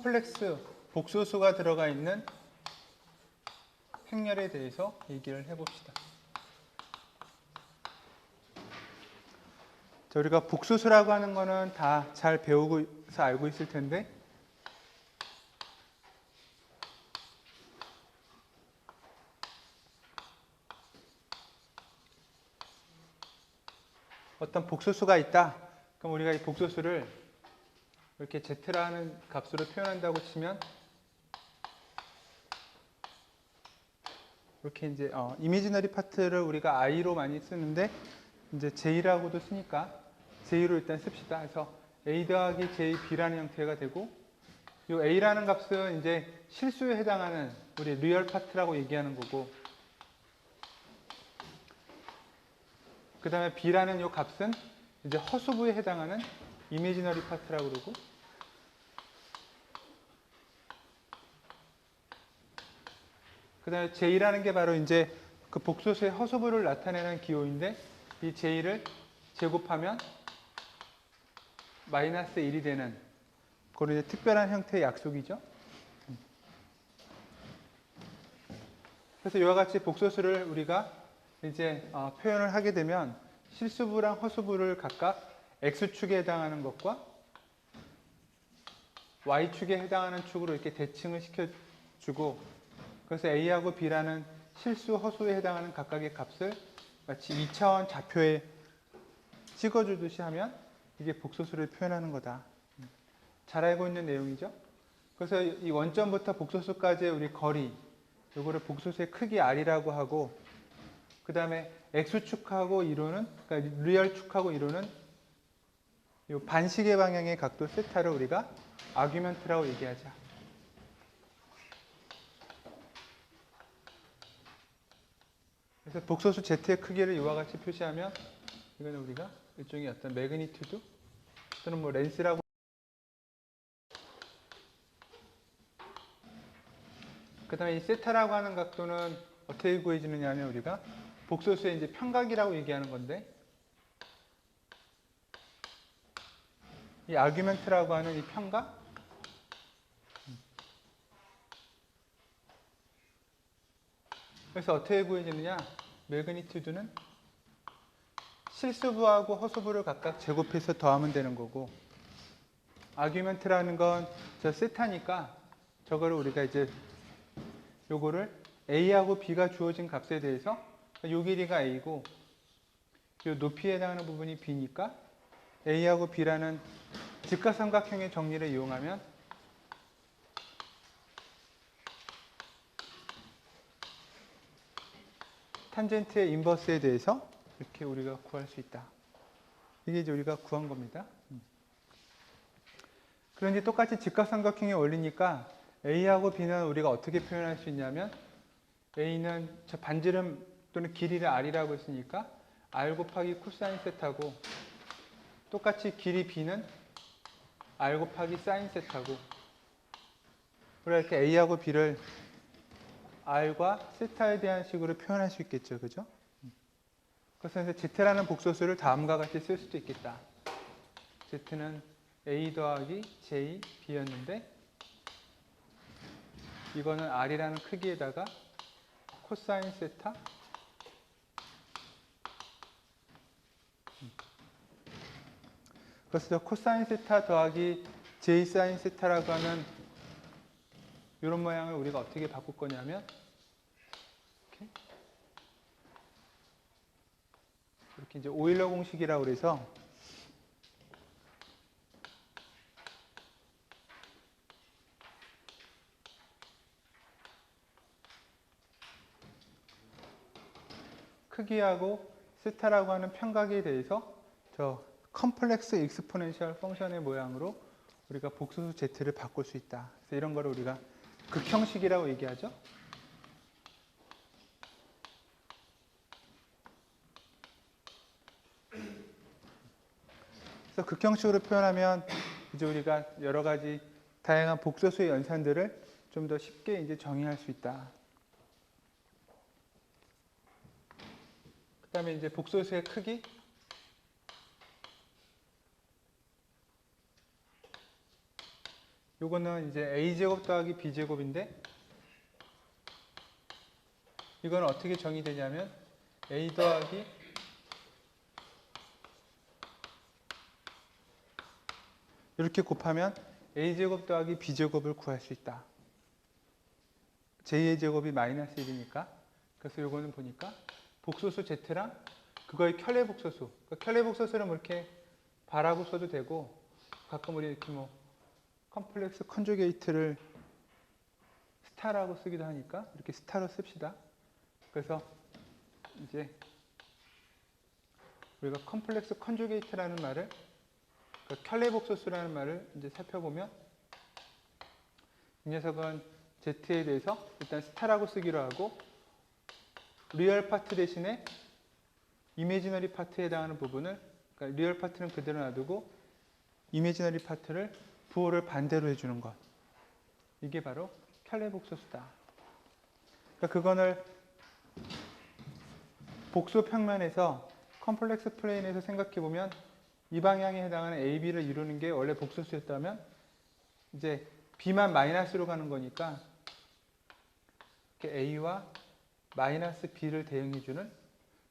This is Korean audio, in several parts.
컴플렉스 복소수가 들어가 있는 행렬에 대해서 얘기를 해봅시다. 자, 우리가 복소수라고 하는 거는 다 잘 배우고서 알고 있을 텐데, 어떤 복소수가 있다. 그럼 우리가 이 복소수를 이렇게 z라는 값으로 표현한다고 치면 이렇게 이제 이미지너리 파트를 우리가 i로 많이 쓰는데 이제 j라고도 쓰니까 j로 일단 씁시다. 그래서 a 더하기 j b라는 형태가 되고, 이 a라는 값은 이제 실수에 해당하는 우리 리얼 파트라고 얘기하는 거고, 그 다음에 b라는 이 값은 이제 허수부에 해당하는 이미지너리 파트라고 그러고, 그 다음에 j라는 게 바로 이제 그 복소수의 허수부를 나타내는 기호인데, 이 j를 제곱하면 마이너스 1이 되는 그런 이제 특별한 형태의 약속이죠. 그래서 이와 같이 복소수를 우리가 이제 표현을 하게 되면 실수부랑 허수부를 각각 x축에 해당하는 것과 y축에 해당하는 축으로 이렇게 대칭을 시켜주고, 그래서 a하고 b라는 실수, 허수에 해당하는 각각의 값을 마치 2차원 좌표에 찍어주듯이 하면 이게 복소수를 표현하는 거다. 잘 알고 있는 내용이죠. 그래서 이 원점부터 복소수까지의 우리 거리, 요거를 복소수의 크기 r이라고 하고, 그 다음에 x축하고 이루는, 그러니까 리얼축하고 이루는 요 반시계 방향의 각도 세타를 우리가 아규먼트라고 얘기하자. 그래서 복소수 z의 크기를 이와 같이 표시하면 이거는 우리가 일종의 어떤 매그니튜드 또는 뭐 렌스라고, 그 다음에 이 세타라고 하는 각도는 어떻게 구해지느냐 하면 우리가 복소수의 이제 평각이라고 얘기하는 건데, 이 아규먼트라고 하는 이 평각, 그래서 어떻게 구해지느냐, 매그니튜드는 실수부하고 허수부를 각각 제곱해서 더하면 되는 거고, 아규먼트라는 건 저 세타니까 저거를 우리가 이제 요거를 a하고 b가 주어진 값에 대해서 요 길이가 a고 요 높이에 해당하는 부분이 b니까 a하고 b라는 직각삼각형의 정리를 이용하면 탄젠트의 인버스에 대해서 이렇게 우리가 구할 수 있다. 이게 이제 우리가 구한 겁니다. 그런데 똑같이 직각삼각형의 원리니까 a하고 b는 우리가 어떻게 표현할 수 있냐면, a는 저 반지름 또는 길이를 r이라고 했으니까 r 곱하기 코사인 세타고, 똑같이 길이 b는 r 곱하기 사인 세타고, 우리가 이렇게 a하고 b를 r과 세타에 대한 식으로 표현할 수 있겠죠. 그죠? 그래서 z라는 복소수를 다음과 같이 쓸 수도 있겠다. z는 a 더하기 j, b였는데 이거는 r이라는 크기에다가 코사인 세타 그래서 저 코사인 세타 더하기 j 사인 세타라고 하는 이런 모양을 우리가 어떻게 바꿀 거냐면 이렇게 이제 오일러 공식이라고 그래서 크기하고 세타라고 하는 평각에 대해서 저 컴플렉스 익스포넨셜 펑션의 모양으로 우리가 복소수 z를 바꿀 수 있다. 그래서 이런 거를 우리가 극형식이라고 얘기하죠. 그래서 극형식으로 표현하면 이제 우리가 여러 가지 다양한 복소수의 연산들을 좀 더 쉽게 이제 정의할 수 있다. 그 다음에 이제 복소수의 크기, 요거는 이제 a제곱 더하기 b제곱인데 이거는 어떻게 정의되냐면 a 더하기 이렇게 곱하면 a제곱 더하기 b제곱을 구할 수 있다. j 제곱이 마이너스 1이니까. 그래서 요거는 보니까 복소수 z랑 그거의 켤레 복소수. 그러니까 켤레 복소수는 뭐 이렇게 바라고 써도 되고 가끔 우리 이렇게 뭐 컴플렉스 컨주게이트를 스타라고 쓰기도 하니까 이렇게 스타로 씁시다. 그래서 이제 우리가 컴플렉스 컨주게이트라는 말을 그러니까 켤레 복소수라는 말을 이제 살펴보면 이 녀석은 z에 대해서 일단 스타라고 쓰기로 하고 리얼 파트 대신에 이미지너리 파트에 해당하는 부분을 그러니까 리얼 파트는 그대로 놔두고 이미지너리 파트를 부호를 반대로 해주는 것. 이게 바로 켤레 복소수다. 그러니까 그거를 복소 평면에서 컴플렉스 플레인에서 생각해보면 이 방향에 해당하는 A, B를 이루는 게 원래 복소수였다면 이제 B만 마이너스로 가는 거니까 이렇게 A와 마이너스 B를 대응해주는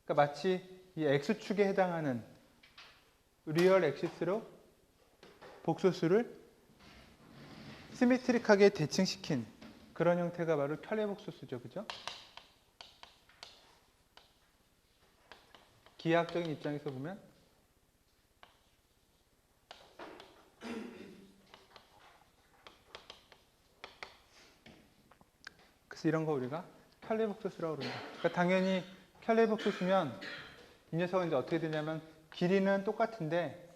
그러니까 마치 이 X축에 해당하는 리얼 엑시스로 복소수를 시메트릭하게 대칭시킨 그런 형태가 바로 켤레 복소수죠. 그죠? 기하학적인 입장에서 보면 그래서 이런 거 우리가 켤레 복소수라고 그럽니다. 그러니까 당연히 켤레 복소수면 이 녀석은 이제 어떻게 되냐면 길이는 똑같은데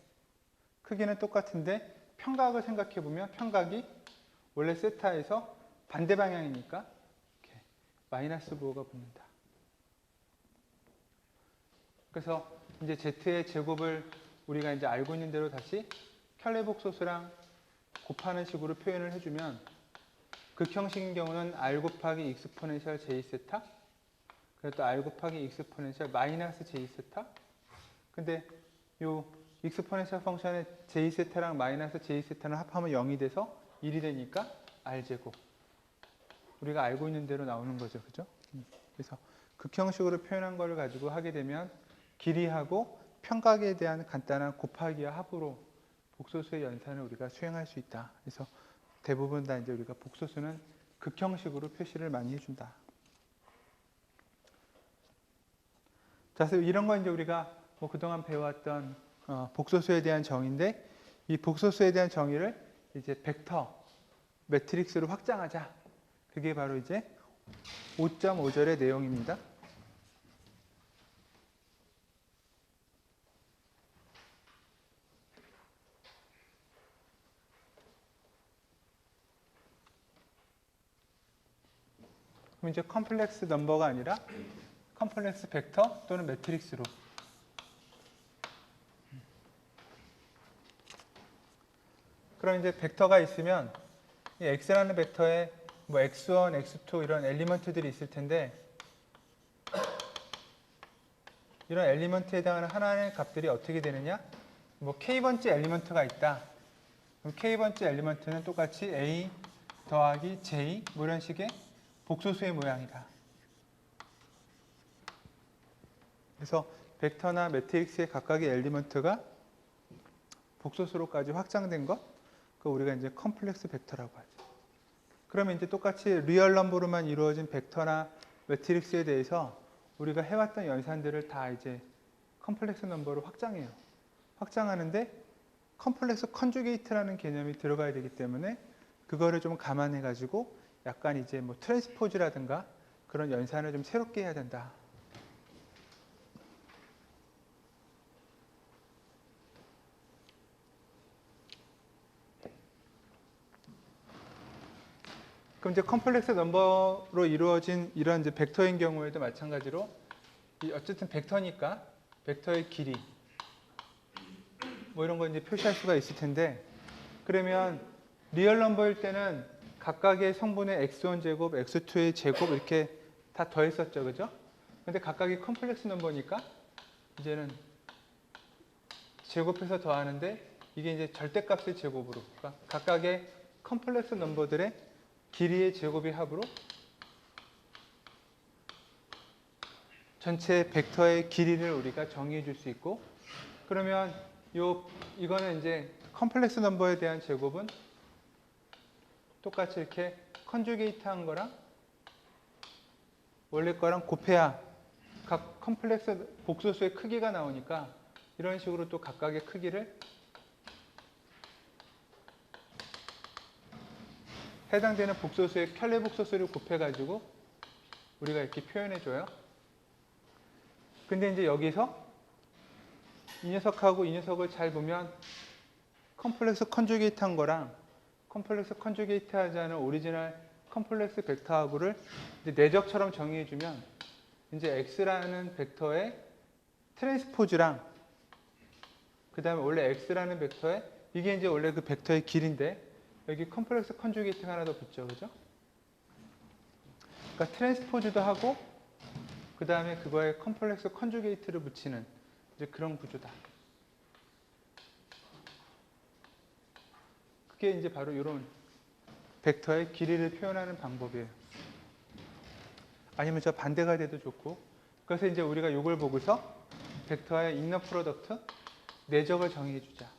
크기는 똑같은데 평각을 생각해 보면 평각이 원래 세타에서 반대 방향이니까 이렇게 마이너스 부호가 붙는다. 그래서 이제 z의 제곱을 우리가 이제 알고 있는 대로 다시 켤레 복소수랑 곱하는 식으로 표현을 해주면 극형식인 경우는 r 곱하기 익스포넨셜 j 세타 그리고 또 r 곱하기 익스포넨셜 마이너스 j 세타 근데 요 익스포넨셜 펑션의 j 세타랑 마이너스 j 세타는 합하면 0이 돼서 1이 되니까 r 제곱 우리가 알고 있는 대로 나오는 거죠. 그죠? 그래서 극형식으로 표현한 걸 가지고 하게 되면 길이하고 평각에 대한 간단한 곱하기와 합으로 복소수의 연산을 우리가 수행할 수 있다. 그래서 대부분 다 이제 우리가 복소수는 극형식으로 표시를 많이 해준다. 자, 그래서 이런 건 이제 우리가 뭐 그동안 배워왔던 복소수에 대한 정의인데 이 복소수에 대한 정의를 이제 벡터 매트릭스로 확장하자. 그게 바로 이제 5.5절의 내용입니다. 그럼 이제 컴플렉스 넘버가 아니라 컴플렉스 벡터 또는 매트릭스로 그럼 이제 벡터가 있으면 이 x라는 벡터에 뭐 x1, x2 이런 엘리먼트들이 있을 텐데 이런 엘리먼트에 해당하는 하나의 값들이 어떻게 되느냐? 뭐 k번째 엘리먼트가 있다. 그럼 k번째 엘리먼트는 똑같이 a 더하기 j 뭐 이런 식의 복소수의 모양이다. 그래서 벡터나 매트릭스의 각각의 엘리먼트가 복소수로까지 확장된 것, 그거 우리가 이제 컴플렉스 벡터라고 하죠. 그러면 이제 똑같이 리얼 넘버로만 이루어진 벡터나 매트릭스에 대해서 우리가 해왔던 연산들을 다 이제 컴플렉스 넘버로 확장해요. 확장하는데 컴플렉스 컨주게이트라는 개념이 들어가야 되기 때문에 그거를 좀 감안해 가지고 약간 이제 뭐 트랜스포즈라든가 그런 연산을 좀 새롭게 해야 된다. 그럼 이제 컴플렉스 넘버로 이루어진 이런 이제 벡터인 경우에도 마찬가지로 어쨌든 벡터니까 벡터의 길이 뭐 이런 거 이제 표시할 수가 있을 텐데 그러면 리얼 넘버일 때는 각각의 성분의 x1 제곱, x2의 제곱 이렇게 다 더했었죠, 그죠? 근데 각각이 컴플렉스 넘버니까 이제는 제곱해서 더하는데 이게 이제 절대값의 제곱으로 그러니까 각각의 컴플렉스 넘버들의 길이의 제곱의 합으로 전체 벡터의 길이를 우리가 정의해 줄 수 있고, 그러면 이거는 이제 컴플렉스 넘버에 대한 제곱은 똑같이 이렇게 컨주게이트 한 거랑 원래 거랑 곱해야 각 컴플렉스 복소수의 크기가 나오니까 이런 식으로 또 각각의 크기를 해당되는 복소수의 켤레 복소수를 곱해가지고 우리가 이렇게 표현해줘요. 근데 이제 여기서 이 녀석하고 이 녀석을 잘 보면 컴플렉스 컨주게이트 한 거랑 컴플렉스 컨주게이트 하지 않은 오리지널 컴플렉스 벡터하고를 이제 내적처럼 정의해주면 이제 x라는 벡터의 트랜스포즈랑 그 다음에 원래 x라는 벡터의 이게 이제 원래 그 벡터의 길인데 여기 컴플렉스 컨주게이트가 하나 더 붙죠, 그죠? 그러니까 트랜스포즈도 하고 그 다음에 그거에 컴플렉스 컨주게이트를 붙이는 이제 그런 구조다. 그게 이제 바로 이런 벡터의 길이를 표현하는 방법이에요. 아니면 저 반대가 돼도 좋고. 그래서 이제 우리가 이걸 보고서 벡터의 이너 프로덕트 내적을 정의해 주자.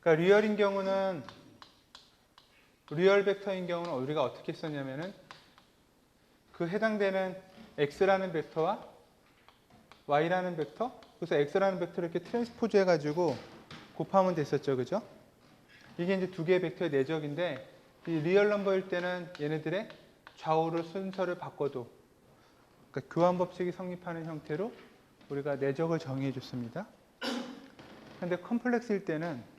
그러니까 리얼인 경우는 리얼 벡터인 경우는 우리가 어떻게 썼냐면은 그 해당되는 x라는 벡터와 y라는 벡터, 그래서 x라는 벡터를 이렇게 트랜스포즈 해가지고 곱하면 됐었죠, 그죠? 이게 이제 두 개의 벡터의 내적인데 이 리얼 넘버일 때는 얘네들의 좌우를 순서를 바꿔도 그러니까 교환 법칙이 성립하는 형태로 우리가 내적을 정의해 줬습니다. 근데 컴플렉스일 때는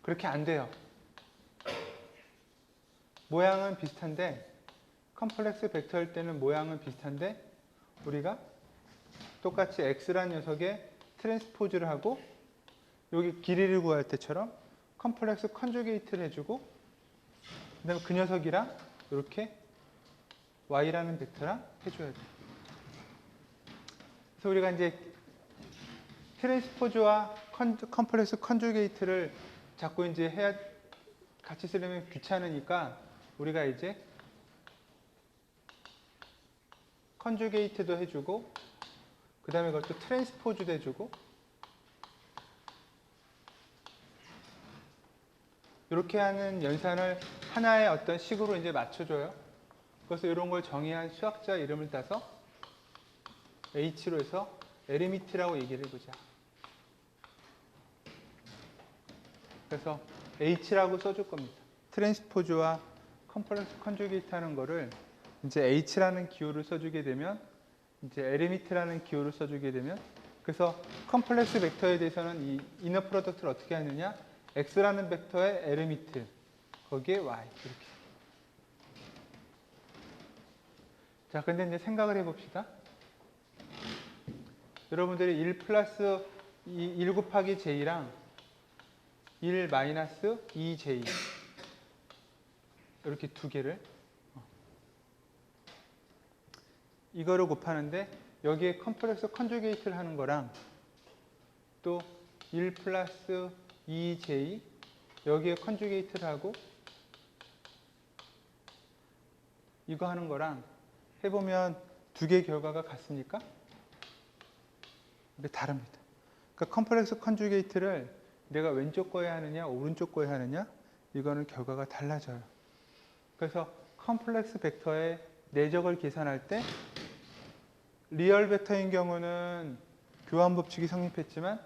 그렇게 안 돼요. 모양은 비슷한데 컴플렉스 벡터일 때는 모양은 비슷한데 우리가 똑같이 x라는 녀석에 트랜스포즈를 하고 여기 길이를 구할 때처럼 컴플렉스 컨주게이트를 해주고 그 다음에 그 녀석이랑 이렇게 y라는 벡터랑 해줘야 돼요. 그래서 우리가 이제 트랜스포즈와 컴플렉스 컨주게이트를 자꾸 이제 같이 쓰려면 귀찮으니까 우리가 이제 컨주게이트도 해주고 그 다음에 그것도 트랜스포즈도 해주고 이렇게 하는 연산을 하나의 어떤 식으로 이제 맞춰줘요. 그래서 이런 걸 정의한 수학자 이름을 따서 H로 해서 에르미트라고 얘기를 해보자. 그래서 H라고 써줄 겁니다. 트랜스포즈와 컴플렉스 컨주게이트 하는 거를 이제 H라는 기호를 써주게 되면 이제 에르미트라는 기호를 써주게 되면 그래서 컴플렉스 벡터에 대해서는 이 이너 프로덕트를 어떻게 하느냐 X라는 벡터의 에르미트 거기에 Y 이렇게. 자, 근데 이제 생각을 해봅시다. 여러분들이 1 플러스 1 곱하기 J랑 1 마이너스 2J 이렇게 두 개를 이거를 곱하는데 여기에 컴플렉스 컨주게이트를 하는 거랑 또 1 플러스 2J 여기에 컨주게이트를 하고 이거 하는 거랑 해보면 두 개의 결과가 같습니까? 근데 다릅니다. 그러니까 컴플렉스 컨주게이트를 내가 왼쪽 거에 하느냐 오른쪽 거에 하느냐 이거는 결과가 달라져요. 그래서 컴플렉스 벡터의 내적을 계산할 때 리얼 벡터인 경우는 교환 법칙이 성립했지만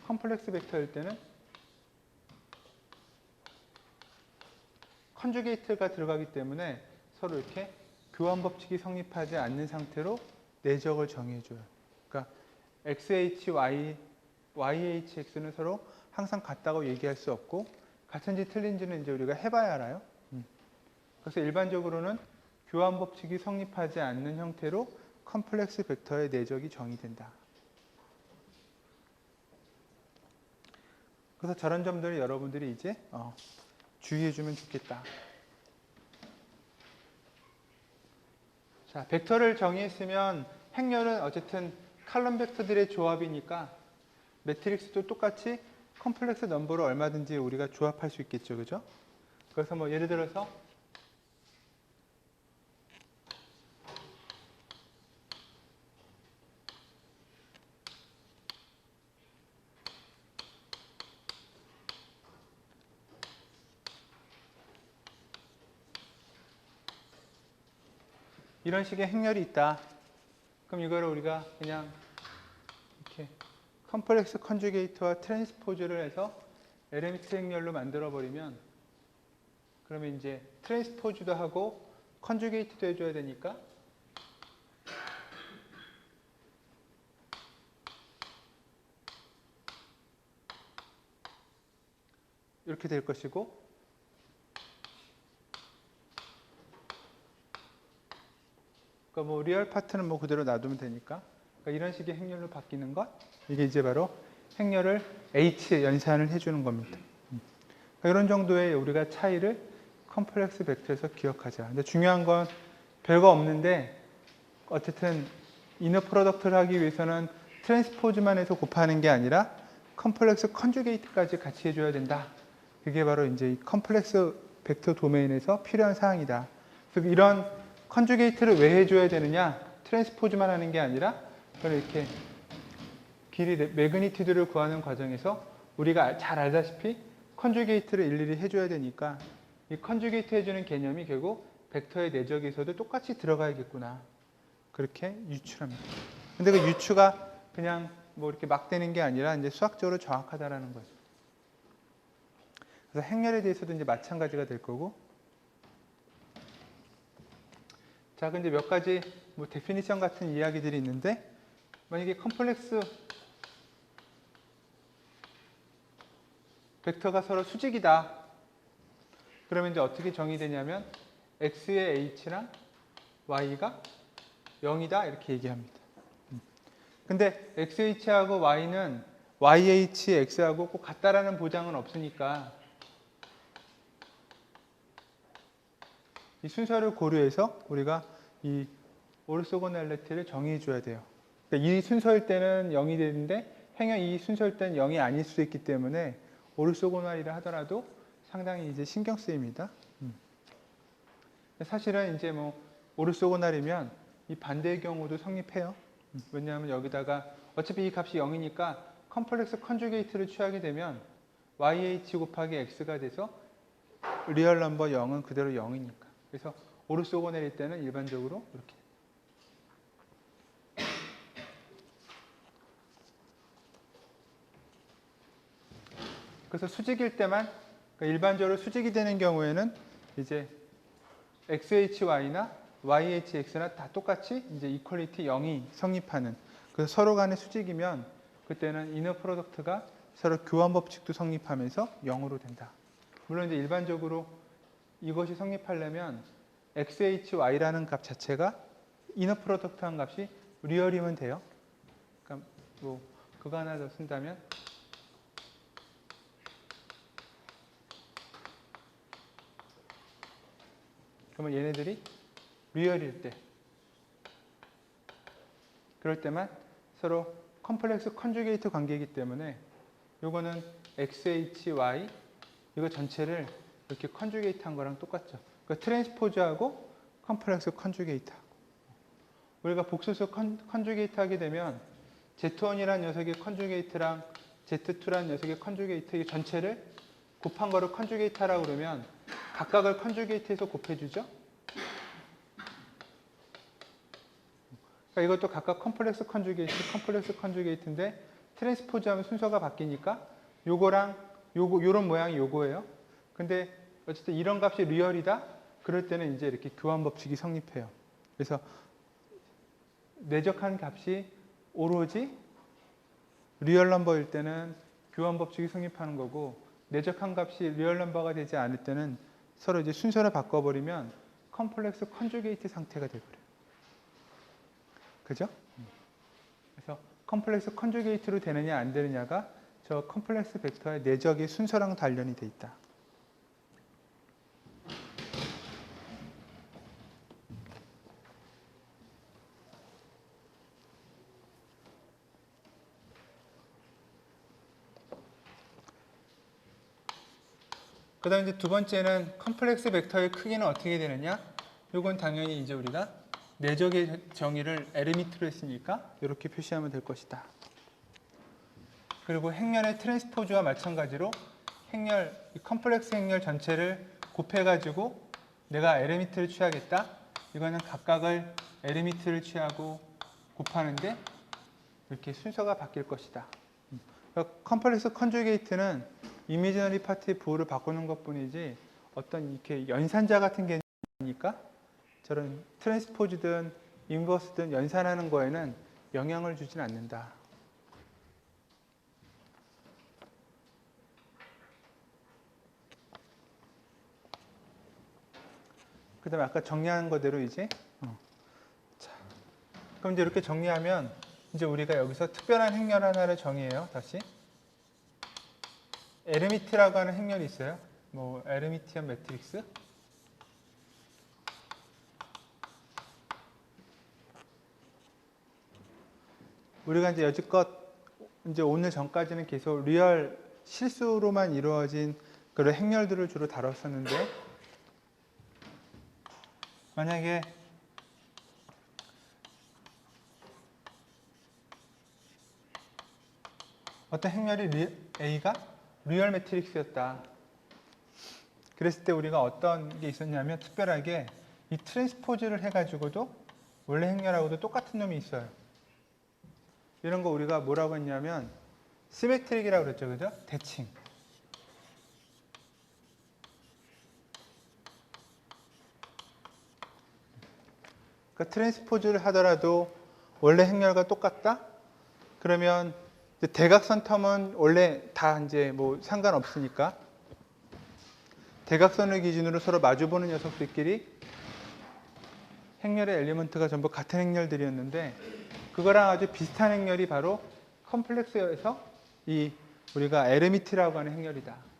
컴플렉스 벡터일 때는 컨주게이트가 들어가기 때문에 서로 이렇게 교환 법칙이 성립하지 않는 상태로 내적을 정해줘요. 그러니까 XH, Y, YHX는 서로 항상 같다고 얘기할 수 없고 같은지 틀린지는 이제 우리가 해봐야 알아요. 그래서 일반적으로는 교환 법칙이 성립하지 않는 형태로 컴플렉스 벡터의 내적이 정의된다. 그래서 저런 점들을 여러분들이 이제 주의해주면 좋겠다. 자, 벡터를 정의했으면 행렬은 어쨌든 칼럼 벡터들의 조합이니까 매트릭스도 똑같이 컴플렉스 넘버로 얼마든지 우리가 조합할 수 있겠죠. 그죠? 그래서 뭐 예를 들어서 이런 식의 행렬이 있다. 그럼 이거를 우리가 그냥 이렇게 컴플렉스 컨주게이트와 트랜스포즈를 해서 에르미트 행렬로 만들어 버리면, 그러면 이제 트랜스포즈도 하고 컨주게이트도 해줘야 되니까 이렇게 될 것이고, 그러니까 뭐 리얼 파트는 뭐 그대로 놔두면 되니까, 그러니까 이런 식의 행렬로 바뀌는 것, 이게 이제 바로 행렬을 H 연산을 해주는 겁니다. 그러니까 이런 정도의 우리가 차이를 컴플렉스 벡터에서 기억하자. 근데 중요한 건 별거 없는데, 어쨌든 이너 프로덕트를 하기 위해서는 트랜스포즈만 해서 곱하는 게 아니라 컴플렉스 컨주게이트까지 같이 해줘야 된다. 그게 바로 이제 이 컴플렉스 벡터 도메인에서 필요한 사항이다. 그래서 이런 컨주게이트를 왜 해줘야 되느냐? 트랜스포즈만 하는 게 아니라 이렇게 길이 매그니튜드를 구하는 과정에서 우리가 잘 알다시피 컨주게이트를 일일이 해줘야 되니까 이 컨주게이트 해주는 개념이 결국 벡터의 내적에서도 똑같이 들어가야겠구나. 그렇게 유추합니다. 근데 그 유추가 그냥 뭐 이렇게 막 되는 게 아니라 이제 수학적으로 정확하다라는 거죠. 그래서 행렬에 대해서도 이제 마찬가지가 될 거고. 자, 근데 몇 가지 뭐 데피니션 같은 이야기들이 있는데, 만약에 컴플렉스 벡터가 서로 수직이다. 그러면 이제 어떻게 정의되냐면 x의 h랑 y가 0이다 이렇게 얘기합니다. 근데 xh하고 y는 yh, x하고 꼭 같다라는 보장은 없으니까 이 순서를 고려해서 우리가 이 오르소고날리티를 정의해 줘야 돼요. 그러니까 이 순서일 때는 0이 되는데 행여 이 순서일 때는 0이 아닐 수 있기 때문에 오르소고날이라 하더라도 상당히 이제 신경 쓰입니다. 사실은 이제 뭐 오르소고날이면 이 반대의 경우도 성립해요. 왜냐하면 여기다가 어차피 이 값이 0이니까 컴플렉스 컨주게이트를 취하게 되면 yh 곱하기 x가 돼서 리얼 넘버 0은 그대로 0이니까. 그래서 오르소고넬일 때는 일반적으로 이렇게. 그래서 수직일 때만, 그러니까 일반적으로 수직이 되는 경우에는 이제 XHY나 YHX나 다 똑같이 이제 이퀄리티 0이 성립하는, 그래서 서로 간의 수직이면 그때는 이너 프로덕트가 서로 교환 법칙도 성립하면서 0으로 된다. 물론 이제 일반적으로 이것이 성립하려면 XHY라는 값 자체가 이너 프로덕트 한 값이 리얼이면 돼요. 그러니까 뭐 그거 하나 더 쓴다면 그러면 얘네들이 리얼일 때, 그럴 때만 서로 컴플렉스 컨주게이트 관계이기 때문에 요거는 XHY 이거 전체를 이렇게 컨주게이트 한 거랑 똑같죠. 그러니까 트랜스포즈하고 컴플렉스 컨주게이트 하고, 우리가 복소수 컨주게이트 하게 되면 Z1이라는 녀석의 컨주게이트랑 Z2라는 녀석의 컨주게이트 이 전체를 곱한 거를 컨주게이트 하라고 그러면 각각을 컨주게이트해서 곱해주죠. 그러니까 이것도 각각 컴플렉스 컨주게이트인데 트랜스포즈 하면 순서가 바뀌니까 요거랑 요런 모양이 요거예요. 근데 어쨌든 이런 값이 리얼이다. 그럴 때는 이제 이렇게 교환 법칙이 성립해요. 그래서 내적한 값이 오로지 리얼 넘버일 때는 교환 법칙이 성립하는 거고, 내적한 값이 리얼 넘버가 되지 않을 때는 서로 이제 순서를 바꿔버리면 컴플렉스 컨주게이트 상태가 되버려요. 그죠? 그래서 컴플렉스 컨주게이트로 되느냐 안 되느냐가 저 컴플렉스 벡터의 내적의 순서랑 관련이 돼 있다. 그다음 이제 두 번째는 컴플렉스 벡터의 크기는 어떻게 되느냐? 이건 당연히 이제 우리가 내적의 정의를 에르미트로 했으니까 이렇게 표시하면 될 것이다. 그리고 행렬의 트랜스포즈와 마찬가지로 행렬, 이 컴플렉스 행렬 전체를 곱해가지고 내가 에르미트를 취하겠다. 이거는 각각을 에르미트를 취하고 곱하는데 이렇게 순서가 바뀔 것이다. 그러니까 컴플렉스 컨주게이트는 이미지너리 파트의 부호를 바꾸는 것뿐이지 어떤 이렇게 연산자 같은 개념이니까 저런 트랜스포즈든 인버스든 연산하는 거에는 영향을 주진 않는다. 그 다음에 아까 정리한 거대로 이제 자, 그럼 이제 이렇게 정리하면 이제 우리가 여기서 특별한 행렬 하나를 정의해요. 다시 에르미트라고 하는 행렬이 있어요. 뭐 에르미티언 매트릭스. 우리가 이제 여지껏 이제 오늘 전까지는 계속 리얼 실수로만 이루어진 그런 행렬들을 주로 다뤘었는데 만약에 어떤 행렬이 A가 리얼 매트릭스였다. 그랬을 때 우리가 어떤 게 있었냐면 특별하게 이 트랜스포즈를 해가지고도 원래 행렬하고도 똑같은 놈이 있어요. 이런 거 우리가 뭐라고 했냐면 시메트릭이라고 그랬죠. 그죠? 대칭. 그러니까 트랜스포즈를 하더라도 원래 행렬과 똑같다? 그러면 대각선 텀은 원래 다 이제 뭐 상관없으니까 대각선을 기준으로 서로 마주보는 녀석들끼리 행렬의 엘리먼트가 전부 같은 행렬들이었는데 그거랑 아주 비슷한 행렬이 바로 컴플렉스에서 이 우리가 에르미트라고 하는 행렬이다.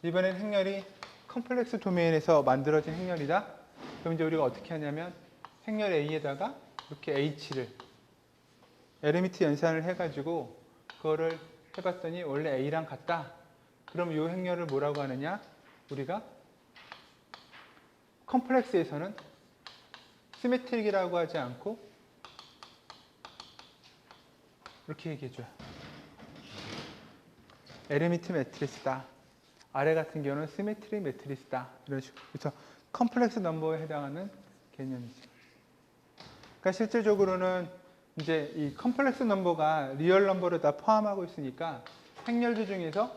이번엔 행렬이 컴플렉스 도메인에서 만들어진 행렬이다. 그럼 이제 우리가 어떻게 하냐면 행렬 A에다가 이렇게 H를 에르미트 연산을 해가지고 그거를 해봤더니 원래 A랑 같다. 그럼 이 행렬을 뭐라고 하느냐? 우리가 컴플렉스에서는 시메트릭이라고 하지 않고 이렇게 얘기해줘요. 에르미트 매트리스다. 아래 같은 경우는 시메트릭 매트리스다. 이런 식으로. 그래서 컴플렉스 넘버에 해당하는 개념이죠. 그러니까 실질적으로는 이제 이 컴플렉스 넘버가 리얼 넘버를 다 포함하고 있으니까 행렬들 중에서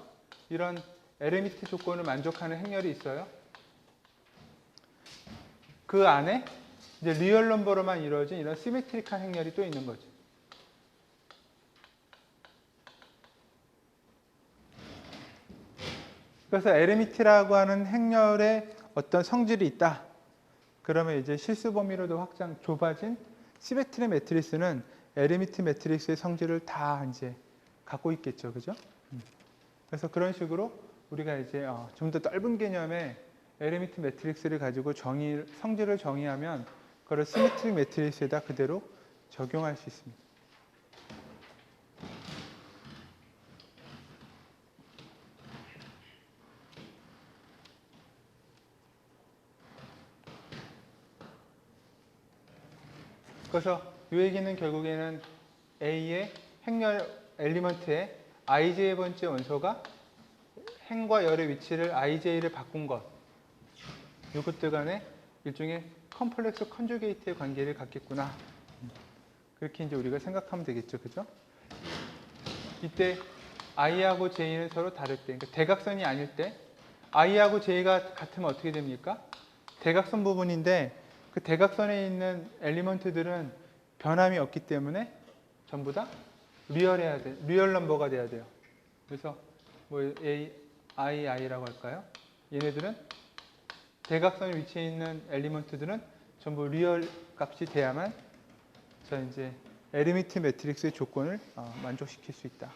이런 에르미트 조건을 만족하는 행렬이 있어요. 그 안에 이제 리얼 넘버로만 이루어진 이런 시메트릭한 행렬이 또 있는 거죠. 그래서 에르미트라고 하는 행렬에 어떤 성질이 있다. 그러면 이제 실수 범위로도 확장 좁아진 시메트릭 매트리스는 에르미트 매트리스의 성질을 다 이제 갖고 있겠죠, 그죠? 그래서 그런 식으로 우리가 이제 좀 더 넓은 개념의 에르미트 매트릭스를 가지고 성질을 정의하면 그걸 시메트릭 매트리스에다 그대로 적용할 수 있습니다. 그래서 이 얘기는 결국에는 A의 행렬 엘리먼트의 ij의 번째 원소가 행과 열의 위치를 ij를 바꾼 것. 이것들 간에 일종의 컴플렉스 컨주게이트의 관계를 갖겠구나. 그렇게 이제 우리가 생각하면 되겠죠. 그죠? 이때 i하고 j는 서로 다를 때, 그러니까 대각선이 아닐 때 i하고 j가 같으면 어떻게 됩니까? 대각선 부분인데 그 대각선에 있는 엘리먼트들은 변함이 없기 때문에 전부 다 리얼 넘버가 돼야 돼요. 그래서 뭐 i라고 할까요? 얘네들은 대각선에 위치해 있는 엘리먼트들은 전부 리얼 값이 돼야만 자 이제 에르미트 매트릭스의 조건을 만족시킬 수 있다.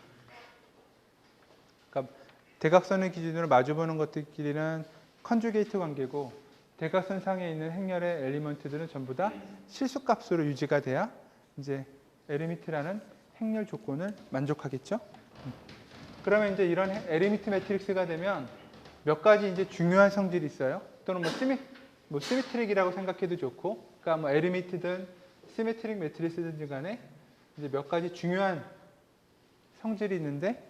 그러니까 대각선을 기준으로 마주보는 것들끼리는 컨주게이트 관계고 대각선상에 있는 행렬의 엘리먼트들은 전부 다 실수값으로 유지가 돼야 이제 에르미트라는 행렬 조건을 만족하겠죠. 그러면 이제 이런 에르미트 매트릭스가 되면 몇 가지 이제 중요한 성질이 있어요. 또는 뭐 시메트릭이라고 생각해도 좋고, 그러니까 뭐 에르미트든 시메트릭 매트리스든 간에 이제 몇 가지 중요한 성질이 있는데,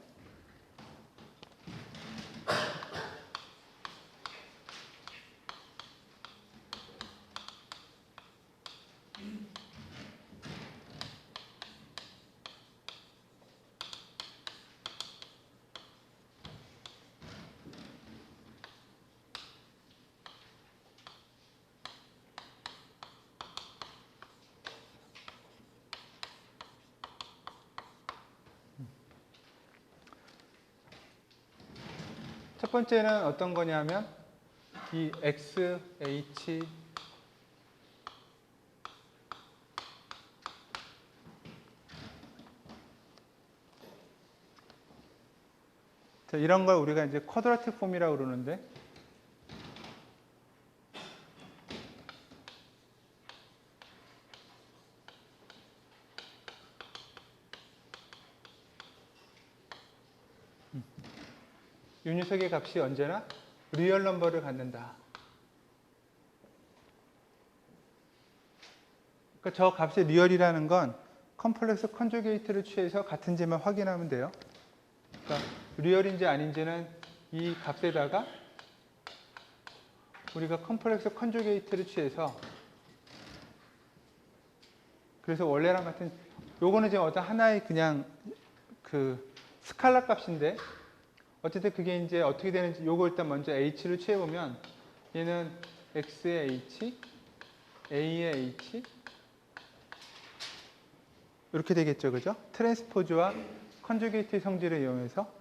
첫 번째는 어떤 거냐면 이 X, H, 자, 이런 걸 우리가 이제 쿼드라틱 폼이라고 그러는데, 이 녀석의 값이 언제나 리얼 넘버를 갖는다. 그러니까 저 값의 리얼이라는 건 컴플렉스 컨주게이트를 취해서 같은지만 확인하면 돼요. 그러니까 리얼인지 아닌지는 이 값에다가 우리가 컴플렉스 컨주게이트를 취해서, 그래서 원래랑 같은, 요거는 지금 어떤 하나의 그냥 그 스칼라 값인데, 어쨌든 그게 이제 어떻게 되는지 요거 일단 먼저 h를 취해보면 얘는 x의 h, a의 h 이렇게 되겠죠, 그죠? 트랜스포즈와 컨주게이트 성질을 이용해서.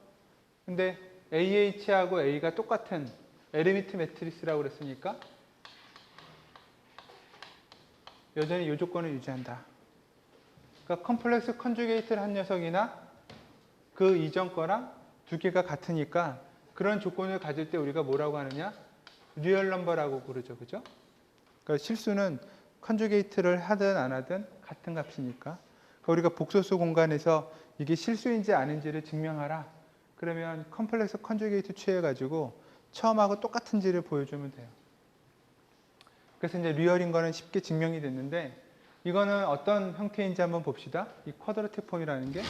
근데 ah하고 a가 똑같은 에르미트 매트리스라고 그랬으니까 여전히 이 조건을 유지한다. 그러니까 컴플렉스 컨주게이트를 한 녀석이나 그 이전 거랑 두 개가 같으니까 그런 조건을 가질 때 우리가 뭐라고 하느냐? 리얼 넘버라고 부르죠, 그죠? 그러니까 실수는 컨주게이트를 하든 안 하든 같은 값이니까. 그러니까 우리가 복소수 공간에서 이게 실수인지 아닌지를 증명하라. 그러면 컴플렉스 컨주게이트 취해가지고 처음하고 똑같은지를 보여주면 돼요. 그래서 이제 리얼인 거는 쉽게 증명이 됐는데, 이거는 어떤 형태인지 한번 봅시다. 이 쿼드라틱 폼이라는 게,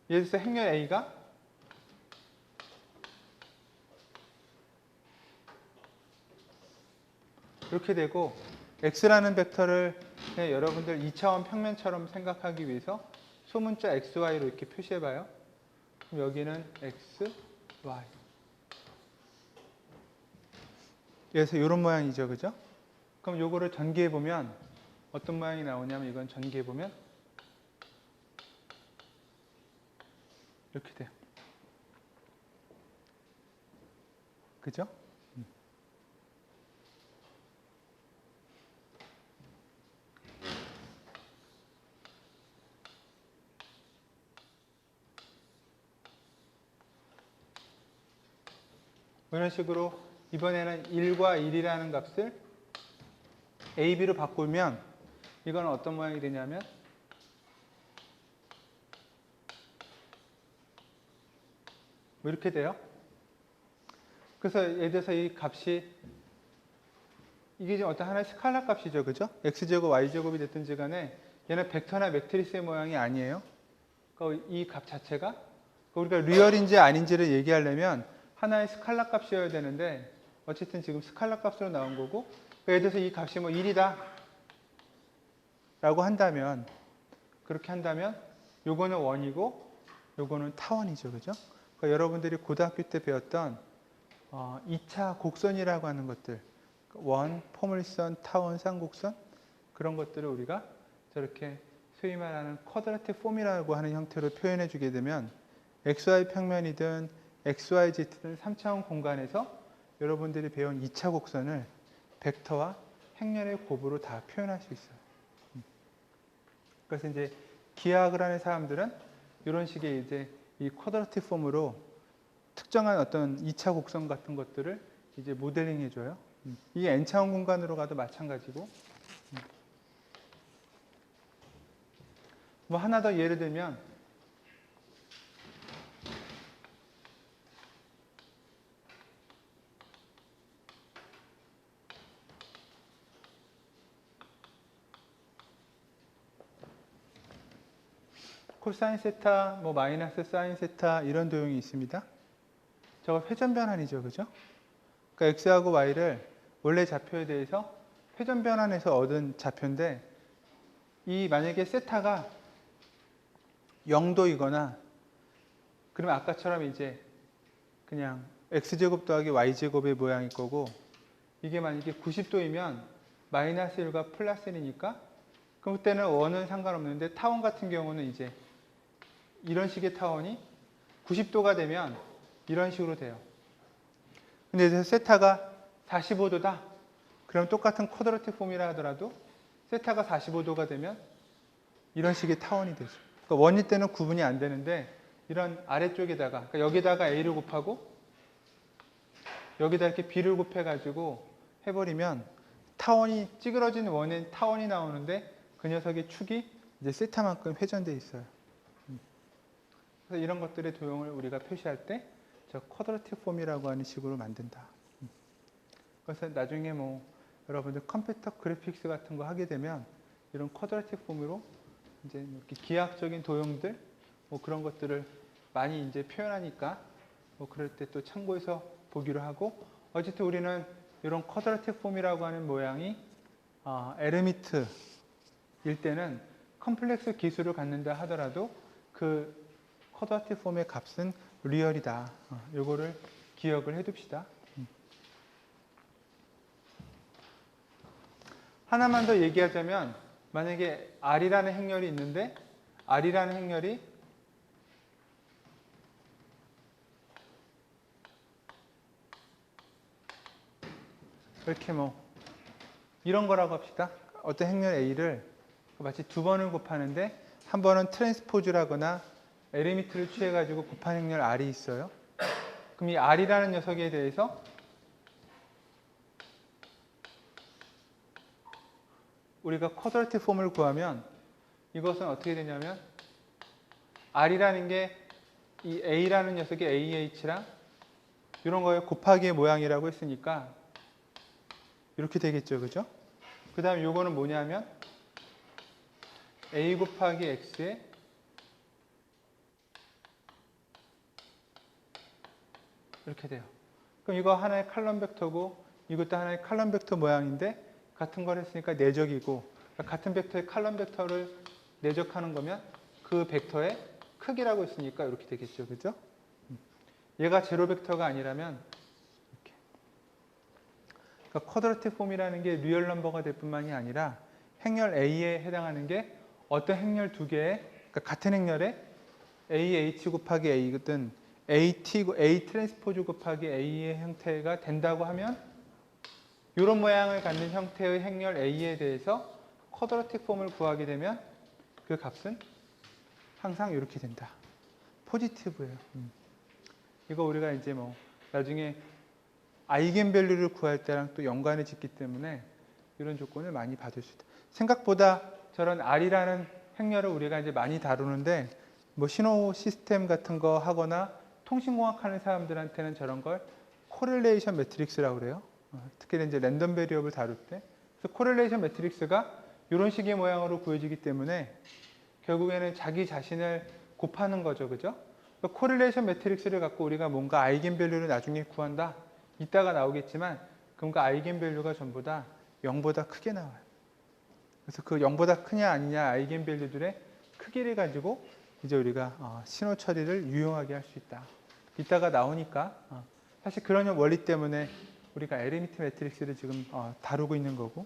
예를 들어서 행렬 A가 이렇게 되고, X라는 벡터를 그냥 여러분들 2차원 평면처럼 생각하기 위해서 소문자 XY로 이렇게 표시해봐요. 그럼 여기는 X, Y. 그래서 이런 모양이죠, 그죠? 그럼 요거를 전개해보면 어떤 모양이 나오냐면, 이건 전개해보면 이렇게 돼요. 그죠? 이런 식으로 이번에는 1과 1이라는 값을 a, b로 바꾸면 이건 어떤 모양이 되냐면 뭐 이렇게 돼요. 그래서 예를 들어서 이 값이, 이게 지금 어떤 하나의 스칼라 값이죠, 그죠? x제곱, y제곱이 됐든지 간에 얘는 벡터나 매트리스의 모양이 아니에요. 그러니까 이 값 자체가, 우리가 리얼인지 아닌지를 얘기하려면 하나의 스칼라 값이어야 되는데, 어쨌든 지금 스칼라 값으로 나온 거고, 예를 들어서 이 값이 뭐 1이다 라고 한다면, 그렇게 한다면 요거는 원이고 요거는 타원이죠, 그죠? 그러니까 여러분들이 고등학교 때 배웠던 2차 곡선이라고 하는 것들, 원, 포물선, 타원, 쌍곡선, 그런 것들을 우리가 저렇게 소위 말하는 쿼드라틱 폼이라고 하는 형태로 표현해 주게 되면 XY 평면이든 XYZ든 3차원 공간에서 여러분들이 배운 2차 곡선을 벡터와 행렬의 곱으로 다 표현할 수 있어요. 그래서 이제 기하학을 하는 사람들은 이런 식의 이제 이 쿼드라틱 폼으로 특정한 어떤 2차 곡선 같은 것들을 이제 모델링 해줘요. 이게 n차원 공간으로 가도 마찬가지고. 뭐 하나 더 예를 들면 코사인 세타, 뭐 마이너스 사인 세타 이런 도형이 있습니다. 저거 회전 변환이죠, 그죠? 그러니까 x하고 y를 원래 좌표에 대해서 회전 변환해서 얻은 좌표인데, 이 만약에 세타가 0도이거나 그러면 아까처럼 이제 그냥 x제곱 더하기 y제곱의 모양일 거고, 이게 만약에 90도이면 마이너스 1과 플러스 1이니까 그럼 그때는 원은 상관없는데, 타원 같은 경우는 이제 이런 식의 타원이 90도가 되면 이런 식으로 돼요. 근데 이제 세타가 45도다. 그럼 똑같은 쿼드라틱 폼이라 하더라도 세타가 45도가 되면 이런 식의 타원이 되죠. 그러니까 원일 때는 구분이 안 되는데, 이런 아래쪽에다가, 그러니까 여기다가 a를 곱하고 여기다 이렇게 b를 곱해가지고 해버리면 타원이, 찌그러진 원의 타원이 나오는데 그 녀석의 축이 이제 세타만큼 회전되어 있어요. 그래서 이런 것들의 도형을 우리가 표시할 때 저 쿼드라틱 폼이라고 하는 식으로 만든다. 그래서 나중에 뭐 여러분들 컴퓨터 그래픽스 같은 거 하게 되면 이런 쿼드라틱 폼으로 이제 이렇게 기하학적인 도형들 뭐 그런 것들을 많이 이제 표현하니까 뭐 그럴 때 또 참고해서 보기로 하고, 어쨌든 우리는 이런 쿼드라틱 폼이라고 하는 모양이 에르미트일 때는 컴플렉스 기술을 갖는다 하더라도 그 쿼드라틱 폼의 값은 리얼이다. 요거를 기억을 해둡시다. 하나만 더 얘기하자면, 만약에 R이라는 행렬이 있는데 R이라는 행렬이 이렇게 뭐 이런 거라고 합시다. 어떤 행렬 A를 마치 두 번을 곱하는데 한 번은 트랜스포즈라거나 에르미트를 취해가지고 곱한 행렬 R이 있어요. 그럼 이 R이라는 녀석에 대해서 우리가 쿼드라틱 폼을 구하면 이것은 어떻게 되냐면, R이라는 게 이 A라는 녀석의 AH랑 이런 거에 곱하기의 모양이라고 했으니까 이렇게 되겠죠, 그죠? 그 다음에 요거는 뭐냐면 A 곱하기 X에 이렇게 돼요. 그럼 이거 하나의 칼럼 벡터고 이것도 하나의 칼럼 벡터 모양인데 같은 걸 했으니까 내적이고, 그러니까 같은 벡터의 칼럼 벡터를 내적하는 거면 그 벡터의 크기라고 했으니까 이렇게 되겠죠, 그죠? 얘가 제로 벡터가 아니라면 이렇게. 그러니까 쿼드라틱 폼이라는 게 리얼 넘버가 될 뿐만이 아니라 행렬 A에 해당하는 게 어떤 행렬 두 개의, 그러니까 같은 행렬에 AH 곱하기 A거든 A 트랜스포즈 곱하기 A의 형태가 된다고 하면 이런 모양을 갖는 형태의 행렬 A에 대해서 쿼드라틱 폼을 구하게 되면 그 값은 항상 이렇게 된다. 포지티브예요. 이거 우리가 이제 뭐 나중에 아이겐밸류를 구할 때랑 또 연관을 짓기 때문에 이런 조건을 많이 받을 수 있다. 생각보다 저런 R이라는 행렬을 우리가 이제 많이 다루는데, 뭐 신호 시스템 같은 거 하거나 통신공학 하는 사람들한테는 저런 걸 코렐레이션 매트릭스라고 그래요. 특히 이제 랜덤 베리어블 다룰 때. 그래서 코렐레이션 매트릭스가 이런 식의 모양으로 구해지기 때문에 결국에는 자기 자신을 곱하는 거죠, 그죠? 그러니까 코렐레이션 매트릭스를 갖고 우리가 뭔가 아이겐밸류를 나중에 구한다. 이따가 나오겠지만, 그럼 그 아이겐밸류가 전부 다 0보다 크게 나와요. 그래서 그 0보다 크냐 아니냐 아이겐밸류들의 크기를 가지고 이제 우리가 신호 처리를 유용하게 할 수 있다. 이따가 나오니까 사실 그런 원리 때문에 우리가 에르미트 매트릭스를 지금 다루고 있는 거고,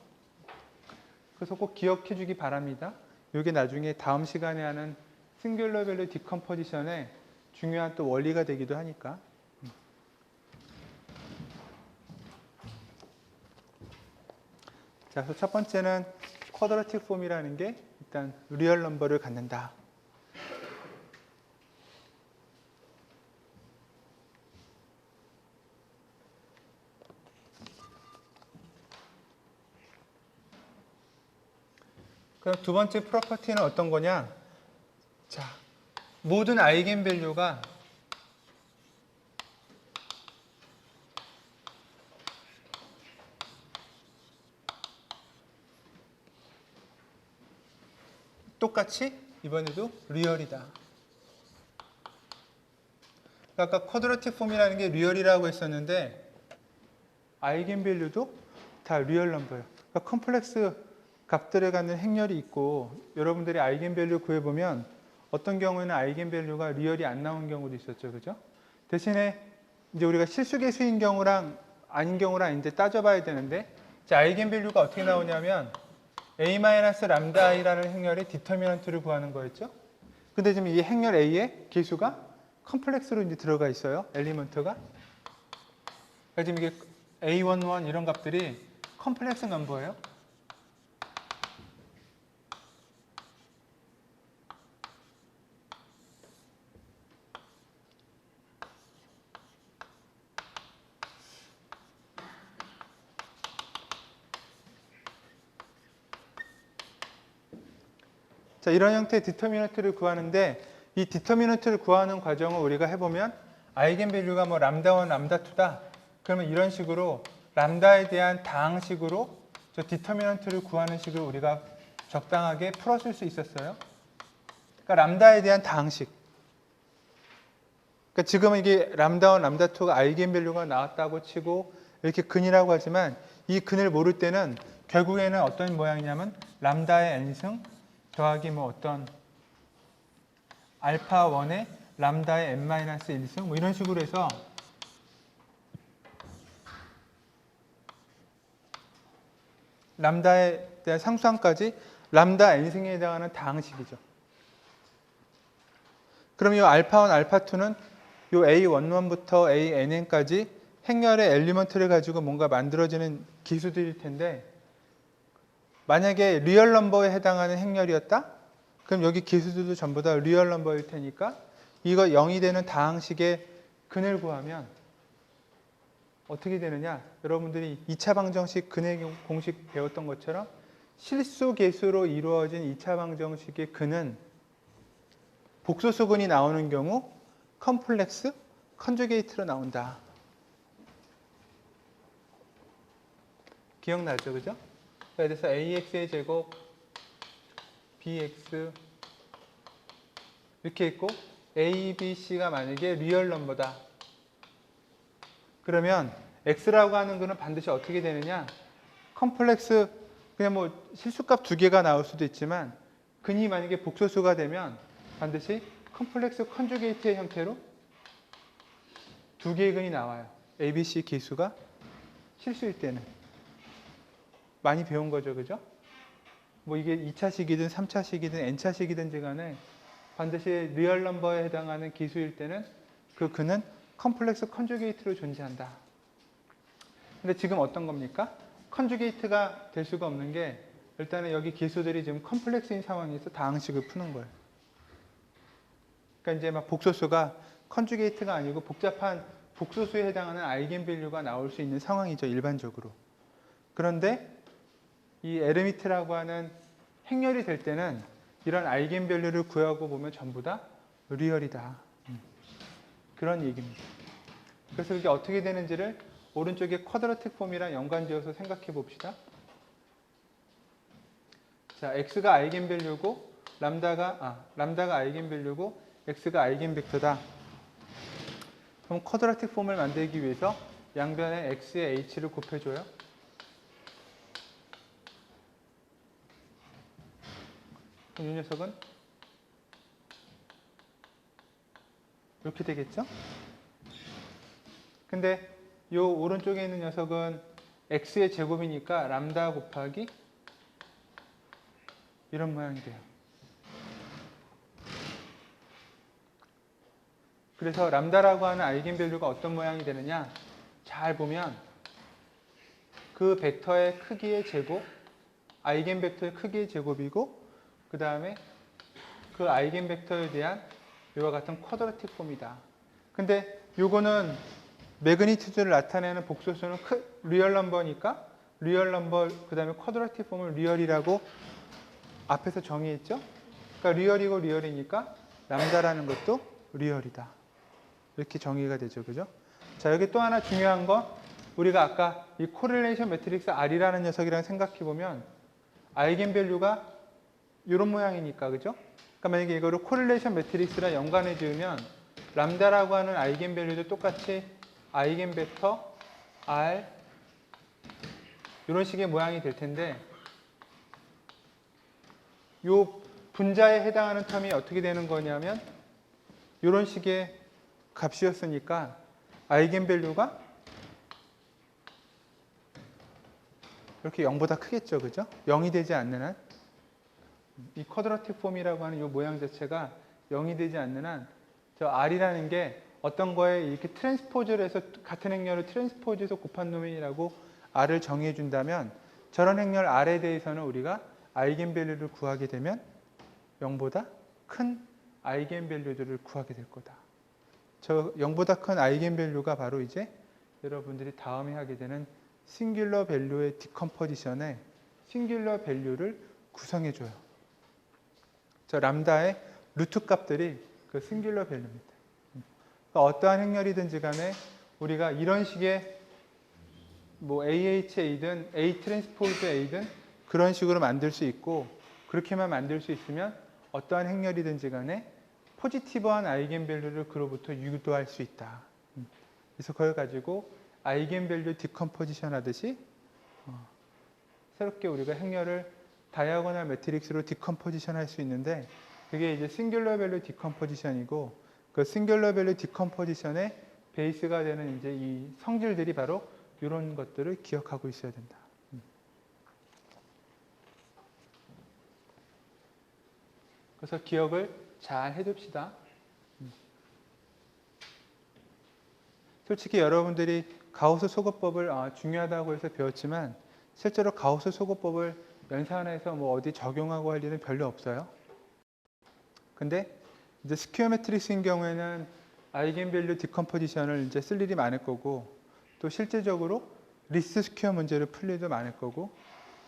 그래서 꼭 기억해 주기 바랍니다. 이게 나중에 다음 시간에 하는 싱귤러 밸류 디컴포지션의 중요한 또 원리가 되기도 하니까. 자, 그래서 첫 번째는 쿼드라틱 폼이라는 게 일단 리얼 넘버를 갖는다. 그럼 두 번째 프로퍼티는 어떤 거냐? 자, 모든 아이겐밸류가 똑같이 이번에도 리얼이다. 아까 쿼드라틱 폼이라는 게 리얼이라고 했었는데 아이겐밸류도 다 리얼 넘버예요. 그러니까 컴플렉스 값들을 갖는 행렬이 있고 여러분들이 아이겐밸류 구해보면 어떤 경우에는 아이겐밸류가 리얼이 안 나온 경우도 있었죠. 그죠? 대신에 이제 우리가 실수계수인 경우랑 아닌 경우랑 이제 따져봐야 되는데 자, 아이겐밸류가 어떻게 나오냐면 a-람다 i라는 행렬의 디터미넌트를 구하는 거였죠. 근데 지금 이 행렬 a의 계수가 컴플렉스로 이제 들어가 있어요. 엘리먼트가. 그러니까 지금 이게 a11 이런 값들이 컴플렉스 넘버예요. 자, 이런 형태의 디터미넌트를 구하는데 이 디터미넌트를 구하는 과정을 우리가 해보면 아이겐밸류가 뭐 람다1, 람다2다. 그러면 이런 식으로 람다에 대한 다항식으로 저 디터미넌트를 구하는 식을 우리가 적당하게 풀었을 수 있었어요. 그러니까 람다에 대한 다항식. 그러니까 지금은 이게 람다1, 람다2가 아이겐밸류가 나왔다고 치고 이렇게 근이라고 하지만 이 근을 모를 때는 결국에는 어떤 모양이냐면 람다의 n승 더하기 뭐 어떤 알파1의 람다의 n-1승 뭐 이런 식으로 해서 람다에 대한 상수항까지 람다 n승에 해당하는 다항식이죠. 그럼 이 알파1, 알파2는 이 a11부터 a-nn까지 행렬의 엘리먼트를 가지고 뭔가 만들어지는 기수들일 텐데 만약에 리얼 넘버에 해당하는 행렬이었다? 그럼 여기 기수들도 전부 다 리얼 넘버일 테니까 이거 0이 되는 다항식의 근을 구하면 어떻게 되느냐? 여러분들이 2차 방정식 근의 공식 배웠던 것처럼 실수 계수로 이루어진 2차 방정식의 근은 복소수근이 나오는 경우 컴플렉스 컨주게이트로 나온다. 기억나죠? 그죠? 그래서 AX의 제곱, BX 이렇게 있고 A, B, C가 만약에 리얼 넘버다. 그러면 X라고 하는 거는 반드시 어떻게 되느냐? 컴플렉스 그냥 뭐 실수값 두 개가 나올 수도 있지만 근이 만약에 복소수가 되면 반드시 컴플렉스 컨주게이트의 형태로 두 개의 근이 나와요. A, B, C 기수가 실수일 때는. 많이 배운 거죠. 그죠? 뭐 이게 2차식이든 3차식이든 n차식이든지 간에 반드시 리얼 넘버에 해당하는 기수일 때는 그 근은 컴플렉스 컨주게이트로 존재한다. 근데 지금 어떤 겁니까? 컨주게이트가 될 수가 없는 게 일단은 여기 기수들이 지금 컴플렉스인 상황에서 다항식을 푸는 거예요. 그러니까 이제 막 복소수가 컨주게이트가 아니고 복잡한 복소수에 해당하는 아이겐밸류가 나올 수 있는 상황이죠. 일반적으로. 그런데 이 에르미트라고 하는 행렬이 될 때는 이런 아이겐밸류를 구하고 보면 전부 다 리얼이다. 그런 얘기입니다. 그래서 이게 어떻게 되는지를 오른쪽에 쿼드라틱 폼이랑 연관지어서 생각해 봅시다. 자, x가 아이겐밸류고 람다가 아이겐밸류고 x가 아이겐벡터다. 그럼 쿼드라틱 폼을 만들기 위해서 양변에 x의 h를 곱해줘요. 그럼 이 녀석은 이렇게 되겠죠? 근데 이 오른쪽에 있는 녀석은 x의 제곱이니까 람다 곱하기 이런 모양이 돼요. 그래서 람다라고 하는 아이겐밸류가 어떤 모양이 되느냐? 잘 보면 그 벡터의 크기의 제곱, 아이겐벡터의 크기의 제곱이고 그 다음에 그 아이겐벡터에 대한 이와 같은 쿼드라틱 폼이다. 근데 요거는 매그니튜드를 나타내는 복소수는 리얼 넘버니까 리얼 넘버 그 다음에 쿼드라틱 폼을 리얼이라고 앞에서 정의했죠? 그러니까 리얼이고 리얼이니까 람다라는 것도 리얼이다. 이렇게 정의가 되죠. 그죠? 자, 여기 또 하나 중요한 건 우리가 아까 이 코릴레이션 매트릭스 R이라는 녀석이랑 생각해 보면 아이겐밸류가 이런 모양이니까, 그죠? 그러니까 만약에 이거를 코릴레이션 매트릭스랑 연관해 주면 람다라고 하는 아이겐밸류도 똑같이 아이겐벡터 R 이런 식의 모양이 될 텐데 요 분자에 해당하는 텀이 어떻게 되는 거냐면 이런 식의 값이었으니까 아이겐밸류가 이렇게 0보다 크겠죠. 그죠? 0이 되지 않는 한 이 쿼드라틱 폼이라고 하는 이 모양 자체가 0이 되지 않는 한 저 R이라는 게 어떤 거에 이렇게 트랜스포즈를 해서 같은 행렬을 트랜스포즈해서 곱한 놈이라고 R을 정의해 준다면 저런 행렬 R에 대해서는 우리가 아이겐밸류를 구하게 되면 0보다 큰 아이겐밸류들을 구하게 될 거다. 저 0보다 큰 아이겐밸류가 바로 이제 여러분들이 다음에 하게 되는 싱귤러 밸류의 디컴포지션에 싱귤러 밸류를 구성해 줘요. 저 람다의 루트 값들이 그 싱귤러 밸류입니다. 그러니까 어떠한 행렬이든지 간에 우리가 이런 식의 뭐 AHA든 A 트랜스포즈 A든 그런 식으로 만들 수 있고 그렇게만 만들 수 있으면 어떠한 행렬이든지 간에 포지티브한 아이겐밸류를 그로부터 유도할 수 있다. 그래서 그걸 가지고 아이겐밸류 디컴포지션 하듯이 새롭게 우리가 행렬을 다이아고널 매트릭스로 디컴포지션 할 수 있는데 그게 이제 싱귤러 밸류 디컴포지션이고 그 싱귤러 밸류 디컴포지션의 베이스가 되는 이제 이 성질들이 바로 이런 것들을 기억하고 있어야 된다. 그래서 기억을 잘 해둡시다. 솔직히 여러분들이 가우스 소거법을 중요하다고 해서 배웠지만 실제로 가우스 소거법을 연산해서 뭐 어디 적용하고 할 일은 별로 없어요. 근데 이제 스퀘어 매트릭스인 경우에는 아이겐밸류 디컴포지션을 이제 쓸 일이 많을 거고 또 실제적으로 리스트 스퀘어 문제를 풀 일도 많을 거고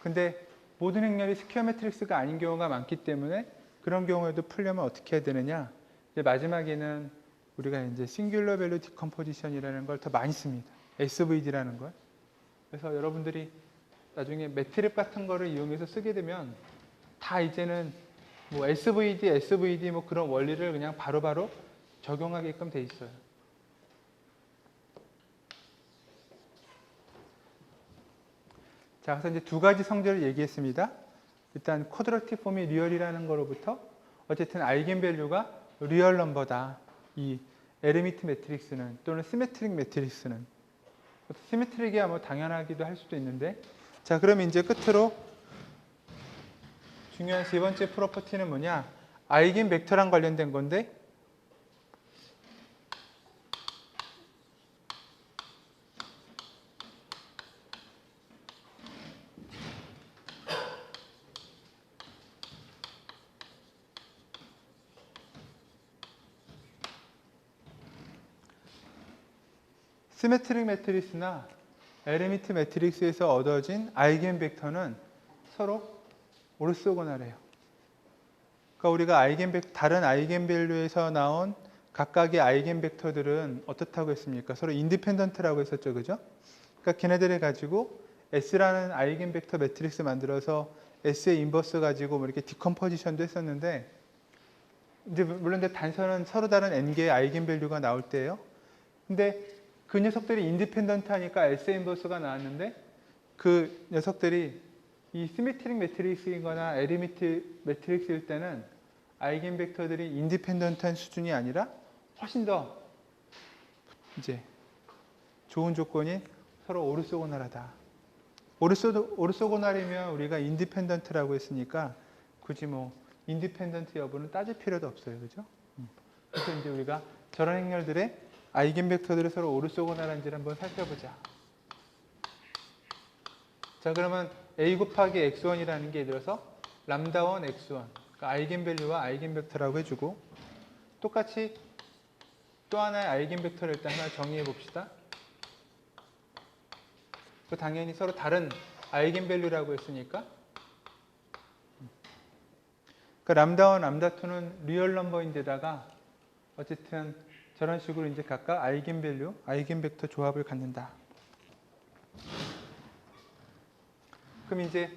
근데 모든 행렬이 스퀘어 매트릭스가 아닌 경우가 많기 때문에 그런 경우에도 풀려면 어떻게 해야 되느냐 이제 마지막에는 우리가 이제 싱귤러 밸류 디컴포지션이라는 걸 더 많이 씁니다. SVD라는 걸. 그래서 여러분들이 나중에 매트립 같은 거를 이용해서 쓰게 되면 다 이제는 뭐 SVD 뭐 그런 원리를 그냥 바로바로 적용하게끔 돼 있어요. 자, 그래서 이제 두 가지 성질을 얘기했습니다. 일단 쿼드라틱 폼이 리얼이라는 거로부터 어쨌든 아이겐밸류가 리얼 넘버다. 이 에르미트 매트릭스는 또는 시메트릭 매트릭스는 시메트릭이야 뭐 당연하기도 할 수도 있는데 자, 그럼 이제 끝으로 중요한 세 번째 프로퍼티는 뭐냐? 아이겐 벡터랑 관련된 건데 시메트릭 매트리스나 에르미트 매트릭스에서 얻어진 아이겐 벡터는 서로 오르소고널해요. 그러니까 우리가 다른 아이겐밸류에서 나온 각각의 아이겐 벡터들은 어떻다고 했습니까? 서로 인디펜던트라고 했었죠. 그죠? 그러니까 걔네들을 가지고 S라는 아이겐 벡터 매트릭스 만들어서 S의 인버스 가지고 뭐 이렇게 디컴포지션도 했었는데 이제 물론 단서는 서로 다른 n개의 아이겐밸류가 나올 때예요. 근데 그 녀석들이 인디펜던트 하니까 S 인버스가 나왔는데 그 녀석들이 이 시메트릭 매트릭스이거나 에르미트 매트릭스일 때는 아이겐 벡터들이 인디펜던트한 수준이 아니라 훨씬 더 이제 좋은 조건이 서로 오르소고널하다. 오르소고널이면 우리가 인디펜던트라고 했으니까 굳이 뭐 인디펜던트 여부는 따질 필요도 없어요. 그죠? 그래서 이제 우리가 저런 행렬들의 아이겐 벡터들이 서로 오르소고널한지를 한번 살펴보자. 자, 그러면 A 곱하기 x1이라는 게 예를 들어서 람다1 x1 그러니까 아이겐밸류와 아이겐벡터라고 해주고 똑같이 또 하나의 아이겐벡터를 일단 하나 정의해 봅시다. 그 당연히 서로 다른 아이겐밸류라고 했으니까 람다 1, 람다 2는 리얼 넘버인데다가 어쨌든 저런 식으로 이제 각각 아이겐밸류, 아이겐벡터 조합을 갖는다. 그럼 이제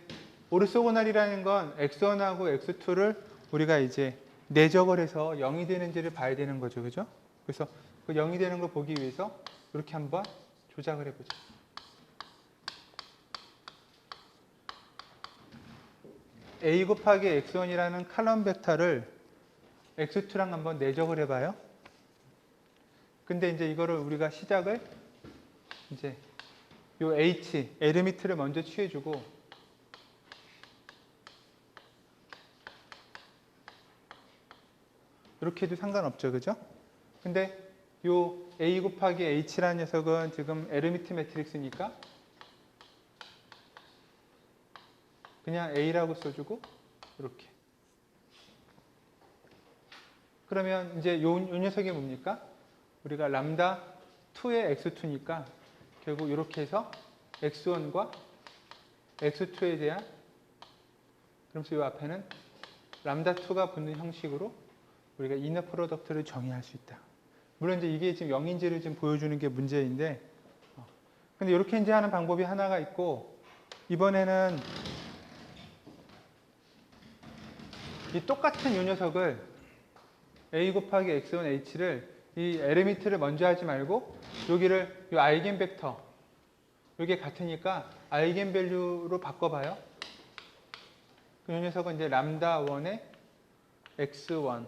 오르소고날이라는 건 x1하고 x2를 우리가 이제 내적을 해서 0이 되는지를 봐야 되는 거죠. 그죠? 그래서 그 0이 되는 걸 보기 위해서 이렇게 한번 조작을 해보죠. a 곱하기 x1이라는 칼럼 벡터를 x2랑 한번 내적을 해봐요. 근데 이제 이거를 우리가 시작을 이제 요 h, 에르미트를 먼저 취해주고 이렇게 해도 상관없죠. 그죠? 근데 요 a 곱하기 h라는 녀석은 지금 에르미트 매트릭스니까 그냥 a라고 써주고 이렇게. 그러면 이제 요 녀석이 뭡니까? 우리가 람다 2의 x2니까 결국 이렇게 해서 x1과 x2에 대한 그러면서 이 앞에는 람다 2가 붙는 형식으로 우리가 이너 프로덕트를 정의할 수 있다. 물론 이제 이게 지금 0인지를 지금 보여주는 게 문제인데, 근데 이렇게 이제 하는 방법이 하나가 있고, 이번에는 이 똑같은 이 녀석을 a 곱하기 x1 h를 이 에르미트를 먼저 하지 말고 여기를 이 아이겐벡터 이게 같으니까 아이겐밸류로 바꿔봐요. 이 녀석은 이제 람다 1의 x1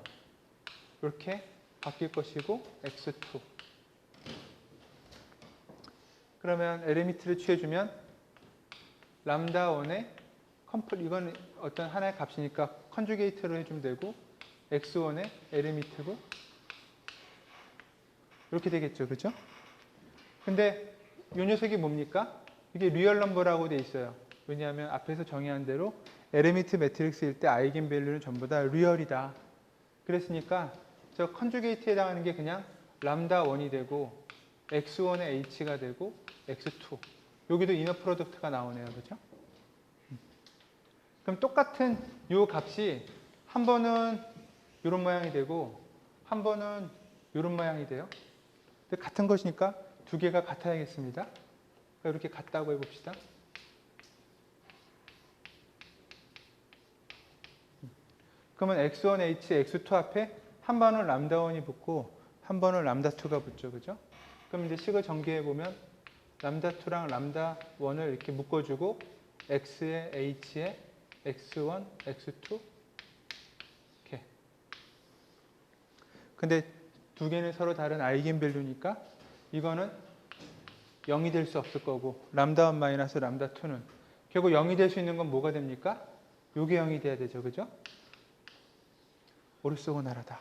이렇게 바뀔 것이고 x2 그러면 에르미트를 취해주면 람다 1의 이건 어떤 하나의 값이니까 컨주게이트로 해주면 되고 x1의 에르미트고 이렇게 되겠죠. 그죠? 근데 이 녀석이 뭡니까? 이게 리얼 넘버라고 돼 있어요. 왜냐하면 앞에서 정의한 대로 에르미트 매트릭스일 때 아이겐밸류는 전부 다 리얼이다. 그랬으니까 저 컨주게이트에 해당하는 게 그냥 람다 1이 되고 x1의 h가 되고 x2 여기도 이너 프로덕트가 나오네요. 그죠? 그럼 똑같은 이 값이 한 번은 이런 모양이 되고 한 번은 이런 모양이 돼요. 근데 같은 것이니까 두 개가 같아야겠습니다. 그러니까 이렇게 같다고 해봅시다. 그러면 x1h, x2 앞에 한 번은 람다 1이 붙고 한 번은 람다 2가 붙죠. 그죠? 그럼 이제 식을 전개해보면 람다 2랑 람다 1을 이렇게 묶어주고 x에 h에 x1, x2 이렇게. 근데 두 개는 서로 다른 아이겐밸류니까 이거는 0이 될 수 없을 거고 람다 1 마이너스 람다 2는 결국 0이 될 수 있는 건 뭐가 됩니까? 요게 0이 돼야 되죠. 그죠? 오르소고나라다.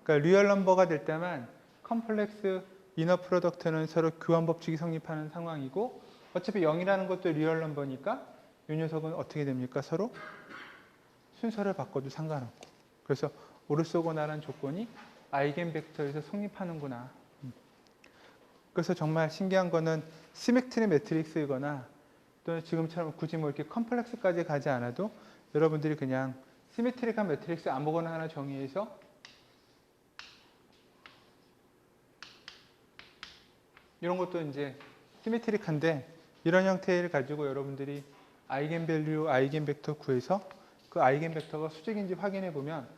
그러니까 리얼 넘버가 될 때만 컴플렉스 이너 프로덕트는 서로 교환 법칙이 성립하는 상황이고 어차피 0이라는 것도 리얼 넘버니까 이 녀석은 어떻게 됩니까? 서로 순서를 바꿔도 상관없고. 그래서 오르소고나라는 조건이 아이겐벡터에서 성립하는구나. 그래서 정말 신기한 거는 시메트리 매트릭스이거나 또는 지금처럼 굳이 뭐 이렇게 컴플렉스까지 가지 않아도 여러분들이 그냥 시메트릭한 매트릭스 아무거나 하나 정의해서 이런 것도 이제 시메트릭한데 이런 형태를 가지고 여러분들이 아이겐밸류, 아이겐벡터 구해서 그 아이겐벡터가 수직인지 확인해 보면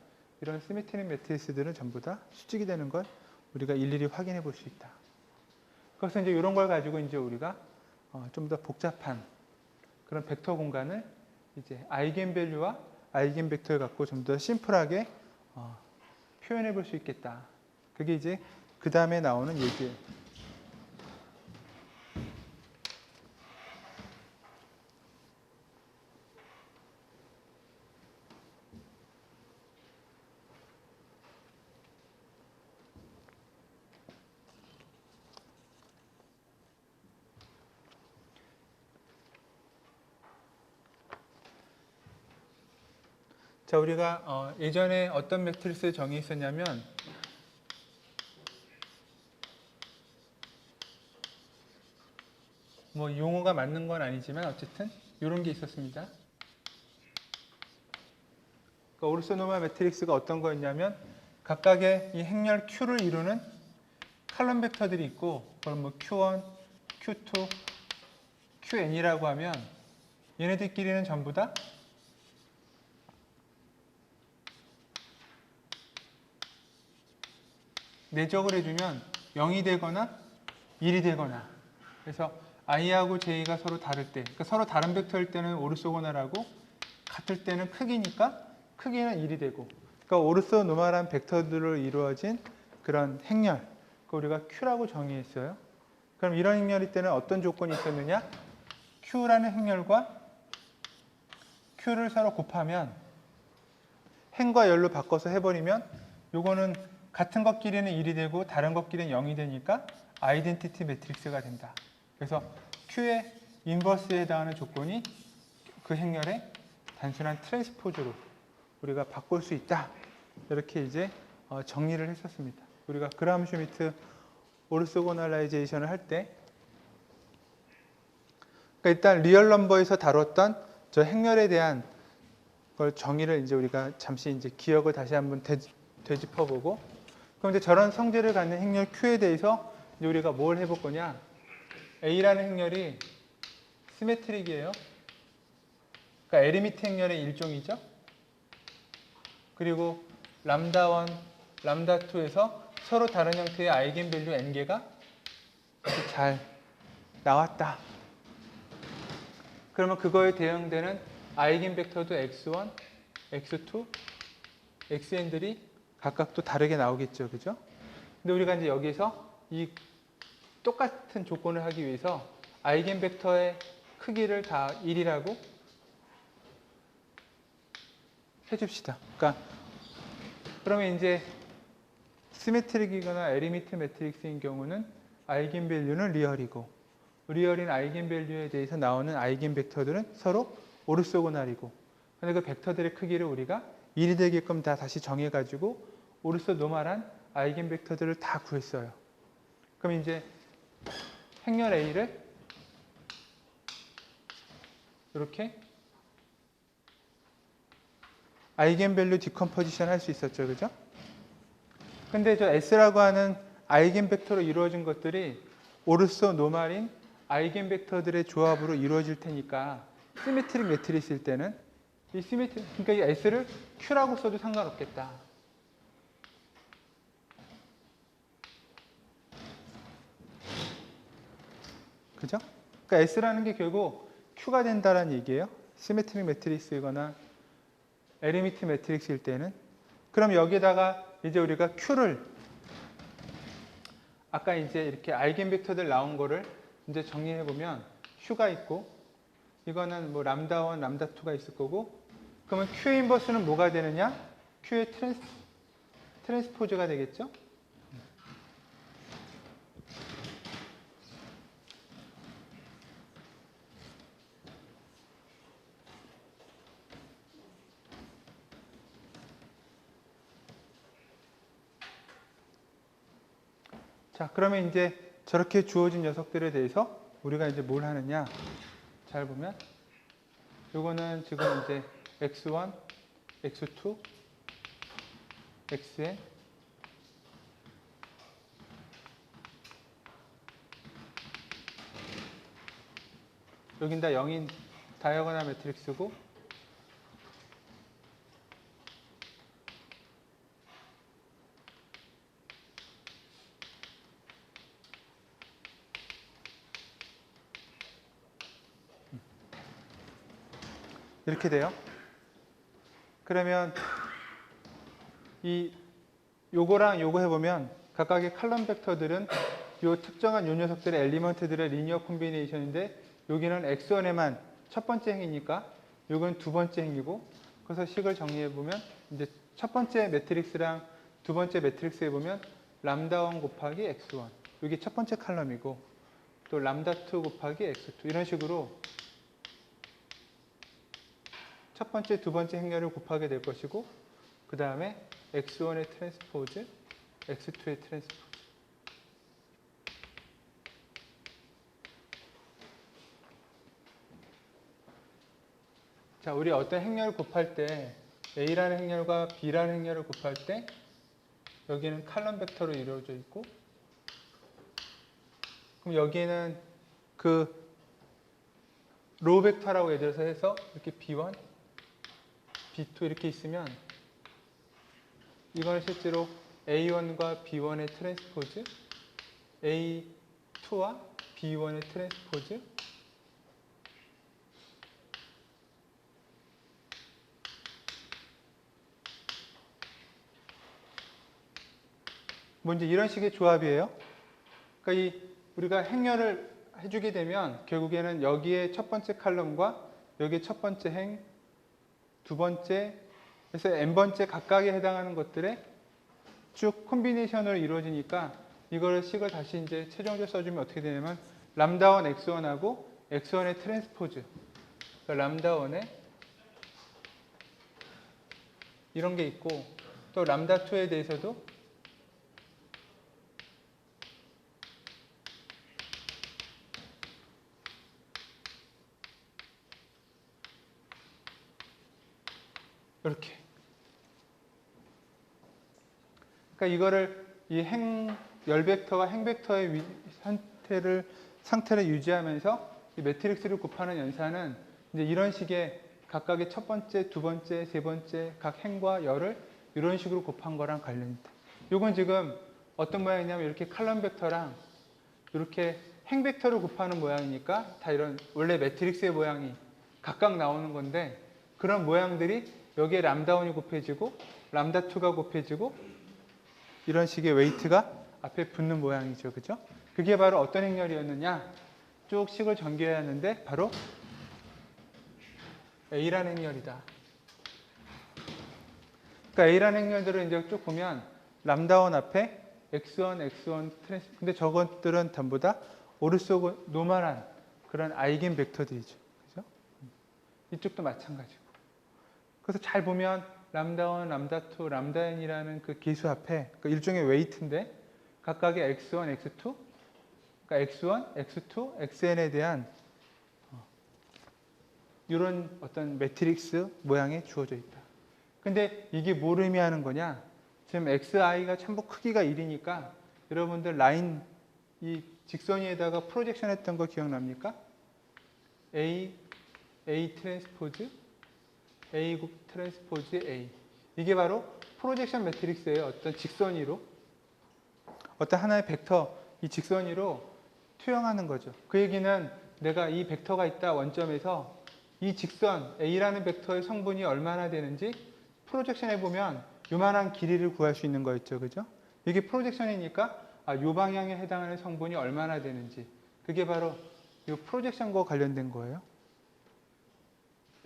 이런 시메트릭 매트리스들은 전부 다 수직이 되는 걸 우리가 일일이 확인해 볼 수 있다. 그래서 이제 이런 걸 가지고 이제 우리가 좀 더 복잡한 그런 벡터 공간을 이제 아이겐밸류와 아이겐벡터를 갖고 좀 더 심플하게 표현해 볼 수 있겠다. 그게 이제 그 다음에 나오는 얘기예요. 자, 우리가 예전에 어떤 매트리스를 정의했었냐면 뭐 용어가 맞는 건 아니지만 어쨌든 이런 게 있었습니다. 그러니까 오르소노멀 매트릭스가 어떤 거였냐면 각각의 이 행렬 Q를 이루는 칼럼 벡터들이 있고 그걸 뭐 Q1, Q2, QN이라고 하면 얘네들끼리는 전부 다 내적을 해주면 0이 되거나 1이 되거나 그래서 i하고 j가 서로 다를 때 그러니까 서로 다른 벡터일 때는 오르소고널하고 같을 때는 크기니까 크기는 1이 되고 그러니까 오르소노멀한 벡터들로 이루어진 그런 행렬 그걸 우리가 Q라고 정의했어요. 그럼 이런 행렬일 때는 어떤 조건이 있었느냐? Q라는 행렬과 Q를 서로 곱하면 행과 열로 바꿔서 해버리면 요거는 같은 것끼리는 1이 되고 다른 것끼리는 0이 되니까 아이덴티티 매트릭스가 된다. 그래서 Q의 인버스에 해당하는 조건이 그 행렬의 단순한 트랜스포즈로 우리가 바꿀 수 있다. 이렇게 이제 정리를 했었습니다. 우리가 그라함 슈미트 오르소고널라이제이션을 할 때 그러니까 일단 리얼 넘버에서 다뤘던 저 행렬에 대한 걸 정의를 이제 우리가 잠시 이제 기억을 다시 한번 되짚어보고 그럼 이제 저런 성질을 갖는 행렬 Q에 대해서 이제 우리가 뭘 해볼 거냐? A라는 행렬이 시메트릭이에요. 그러니까 에리미트 행렬의 일종이죠. 그리고 람다1, 람다2에서 서로 다른 형태의 아이겐밸류 n개가 이렇게 잘 나왔다. 그러면 그거에 대응되는 아이겐벡터도 x1, x2, xn들이 각각 또 다르게 나오겠죠. 그죠? 근데 우리가 이제 여기서 이 똑같은 조건을 하기 위해서 아이겐벡터의 크기를 다 1이라고 해줍시다. 그러니까 그러면 이제 시메트릭이거나 에리미트 매트릭스인 경우는 아이겐밸류는 리얼이고 리얼인 아이겐밸류에 대해서 나오는 아이겐벡터들은 서로 오르소고널이고 근데 그 벡터들의 크기를 우리가 1이 되게끔 다 다시 정해가지고 오르소노멀한 아이겐벡터들을 다 구했어요. 그럼 이제 행렬 A를 이렇게 아이겐밸류 디컴포지션 할 수 있었죠. 그죠? 근데 저 S라고 하는 아이겐벡터로 이루어진 것들이 오르소노멀인 아이겐벡터들의 조합으로 이루어질 테니까 시메트릭 매트리스일 때는 이 시메트릭 그러니까 이 S를 Q라고 써도 상관없겠다. 그죠? 그러니까 S라는 게 결국 Q가 된다라는 얘기예요. 시메트릭 매트리스이거나 에리미트 매트릭스일 때는 그럼 여기에다가 이제 우리가 Q를 아까 이제 이렇게 아이겐벡터들 나온 거를 이제 정리해 보면 Q가 있고 이거는 뭐 람다1, 람다2가 있을 거고 그러면 Q 인버스는 뭐가 되느냐? Q의 트랜스포즈가 되겠죠? 자, 그러면 이제 저렇게 주어진 녀석들에 대해서 우리가 이제 뭘 하느냐? 잘 보면 요거는 지금 이제 x1, x2, xn 여긴 다 0인 다이어고널 매트릭스고 이렇게 돼요. 그러면 이 요거랑 요거 해보면 각각의 칼럼 벡터들은 요 특정한 요 녀석들의 엘리먼트들의 리니어 콤비네이션인데 여기는 x1에만 첫 번째 행이니까 요건 두 번째 행이고 그래서 식을 정리해보면 이제 첫 번째 매트릭스랑 두 번째 매트릭스에 보면 람다1 곱하기 x1 여기 첫 번째 칼럼이고 또 람다2 곱하기 x2 이런 식으로 첫 번째, 두 번째 행렬을 곱하게 될 것이고 그 다음에 x1의 트랜스포즈, x2의 트랜스포즈 자, 우리 어떤 행렬을 곱할 때 A라는 행렬과 B라는 행렬을 곱할 때 여기는 칼럼 벡터로 이루어져 있고, 그럼 여기에는 그 로우 벡터라고 예를 들어서 해서 이렇게 B1, B2 이렇게 있으면 이거는 실제로 A1과 B1의 트랜스포즈, A2와 B1의 트랜스포즈, 뭐 이제 이런 식의 조합이에요. 그러니까 우리가 행렬을 해주게 되면 결국에는 여기에 첫 번째 칼럼과 여기에 첫 번째 행, 두 번째, 그래서 n번째 각각에 해당하는 것들의 쭉 콤비네이션으로 이루어지니까 이거를 식을 다시 이제 최종적으로 써주면 어떻게 되냐면 람다1 x1하고 x1의 트랜스포즈, 그러니까 람다1에 이런 게 있고, 또 람다2에 대해서도 이렇게. 그러니까 이거를 이 열 벡터와 행 벡터의 상태를 유지하면서 이 매트릭스를 곱하는 연산은 이제 이런 식의 각각의 첫 번째, 두 번째, 세 번째 각 행과 열을 이런 식으로 곱한 거랑 관련이 있다. 이건 지금 어떤 모양이냐면 이렇게 칼럼 벡터랑 이렇게 행 벡터를 곱하는 모양이니까 다 이런 원래 매트릭스의 모양이 각각 나오는 건데, 그런 모양들이 여기에 람다1이 곱해지고 람다2가 곱해지고 이런 식의 웨이트가 앞에 붙는 모양이죠. 그죠? 그게 바로 어떤 행렬이었느냐? 쭉 식을 전개하는데 바로 A라는 행렬이다. 그러니까 A라는 행렬들을 이제 쭉 보면 람다1 앞에 x1 트랜스, 근데 저것들은 전부 다 오르소노멀한 그런 아이겐 벡터들이죠. 그죠? 이쪽도 마찬가지고. 그래서 잘 보면 람다1, 람다2, 람다n이라는 그 계수 앞에 그 일종의 웨이트인데 각각의 x1, x2, 그러니까 x1, x2, xn에 대한 이런 어떤 매트릭스 모양이 주어져 있다. 근데 이게 뭘 의미하는 거냐? 지금 xi가 전부 크기가 1이니까 여러분들 라인 이 직선 위에다가 프로젝션 했던 거 기억납니까? A 트랜스포즈, A 트랜스포즈 A. 이게 바로 프로젝션 매트릭스예요. 어떤 직선 위로, 어떤 하나의 벡터, 이 직선 위로 투영하는 거죠. 그 얘기는 내가 이 벡터가 있다 원점에서 이 직선 A라는 벡터의 성분이 얼마나 되는지 프로젝션 해보면 요만한 길이를 구할 수 있는 거였죠. 그죠? 이게 프로젝션이니까 요 방향에 해당하는 성분이 얼마나 되는지, 그게 바로 이 프로젝션과 관련된 거예요.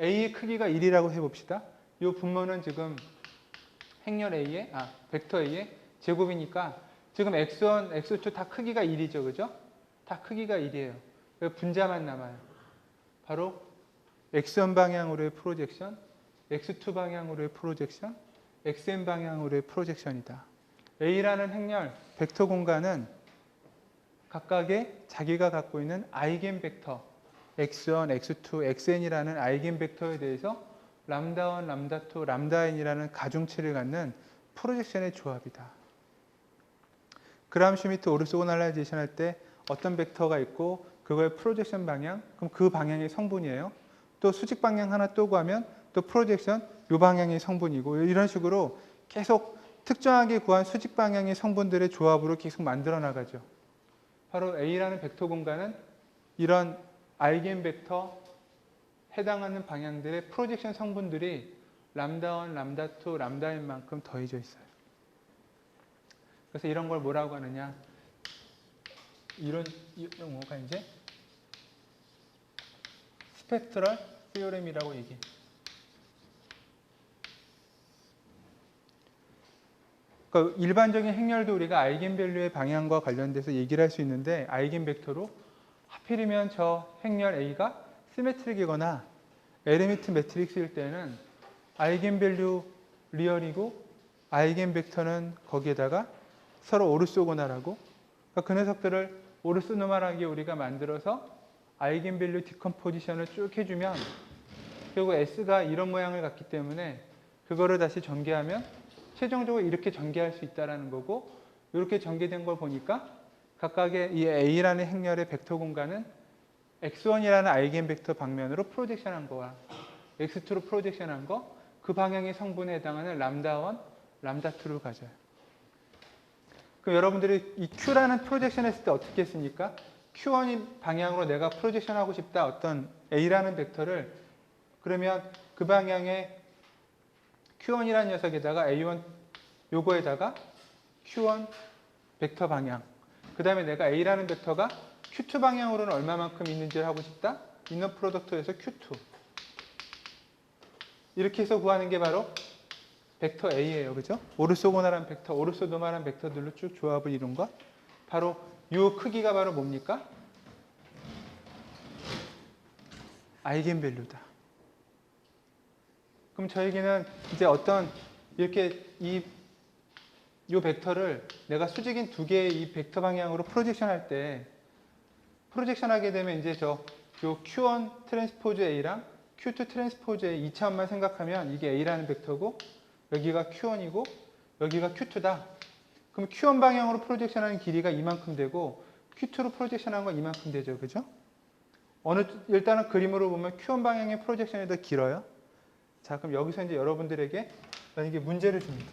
A의 크기가 1이라고 해봅시다. 이 분모는 지금 행렬 A의, 벡터 A의 제곱이니까 지금 x1, x2 다 크기가 1이죠. 그죠? 다 크기가 1이에요. 분자만 남아요. 바로 x1 방향으로의 프로젝션, x2 방향으로의 프로젝션, xn 방향으로의 프로젝션이다. A라는 행렬, 벡터 공간은 각각의 자기가 갖고 있는 아이겐 벡터, x1, x2, xn이라는 아이겐 벡터에 대해서 람다1, 람다2, 람다n이라는 가중치를 갖는 프로젝션의 조합이다. 그람 슈미트 오르소고날라이제이션 할 때 어떤 벡터가 있고 그거의 프로젝션 방향, 그럼 그 방향의 성분이에요. 또 수직 방향 하나 또 구하면 또 프로젝션 이 방향의 성분이고, 이런 식으로 계속 특정하게 구한 수직 방향의 성분들의 조합으로 계속 만들어 나가죠. 바로 A라는 벡터 공간은 이런 아이겐 벡터 해당하는 방향들의 프로젝션 성분들이 람다1, 람다2, 람다n만큼 더해져 있어요. 그래서 이런 걸 뭐라고 하느냐? 이런 용어가 이제 스펙트럴 시오렘이라고 얘기해요. 그러니까 일반적인 행렬도 우리가 아이겐밸류의 방향과 관련돼서 얘기를 할 수 있는데, 아이겐 벡터로 하필이면 저 행렬 A가 시메트릭이거나 에르미트 매트릭스일 때는 아이겐밸류 리얼이고 아이겐 벡터는 거기에다가 서로 오르소고날하고, 그러니까 그 녀석들을 오르소노멀하게 우리가 만들어서 아이겐밸류 디컴포지션을 쭉 해주면 결국 S가 이런 모양을 갖기 때문에 그거를 다시 전개하면 최종적으로 이렇게 전개할 수 있다는 거고, 이렇게 전개된 걸 보니까 각각의 이 A라는 행렬의 벡터 공간은 x1이라는 아이겐 벡터 방면으로 프로젝션한 거와 x2로 프로젝션한 거, 그 방향의 성분에 해당하는 람다1, 람다2를 가져요. 그럼 여러분들이 이 Q라는 프로젝션 했을 때 어떻게 했습니까? Q1 방향으로 내가 프로젝션 하고 싶다 어떤 A라는 벡터를, 그러면 그 방향의 Q1이라는 녀석에다가 A1 요거에다가 Q1 벡터 방향, 그 다음에 내가 A라는 벡터가 Q2 방향으로는 얼마만큼 있는지를 하고 싶다. 이너 프로덕트에서 Q2 이렇게 해서 구하는 게 바로 벡터 A예요. 그죠? 오르소고날한 벡터, 오르소도말한 벡터들로 쭉 조합을 이룬 것. 바로 이 크기가 바로 뭡니까? 아이겐밸류다. 그럼 저에게는 이제 어떤 이렇게 이 벡터를 내가 수직인 두 개의 이 벡터 방향으로 프로젝션 할 때, 프로젝션 하게 되면 이제 요 Q1 트랜스포즈 A랑 Q2 트랜스포즈 A 2차원만 생각하면 이게 A라는 벡터고, 여기가 Q1이고 여기가 Q2다. 그럼 Q1 방향으로 프로젝션하는 길이가 이만큼 되고 Q2로 프로젝션한 건 이만큼 되죠. 그죠? 일단은 그림으로 보면 Q1 방향의 프로젝션이 더 길어요. 자, 그럼 여기서 이제 여러분들에게 만약에 문제를 줍니다.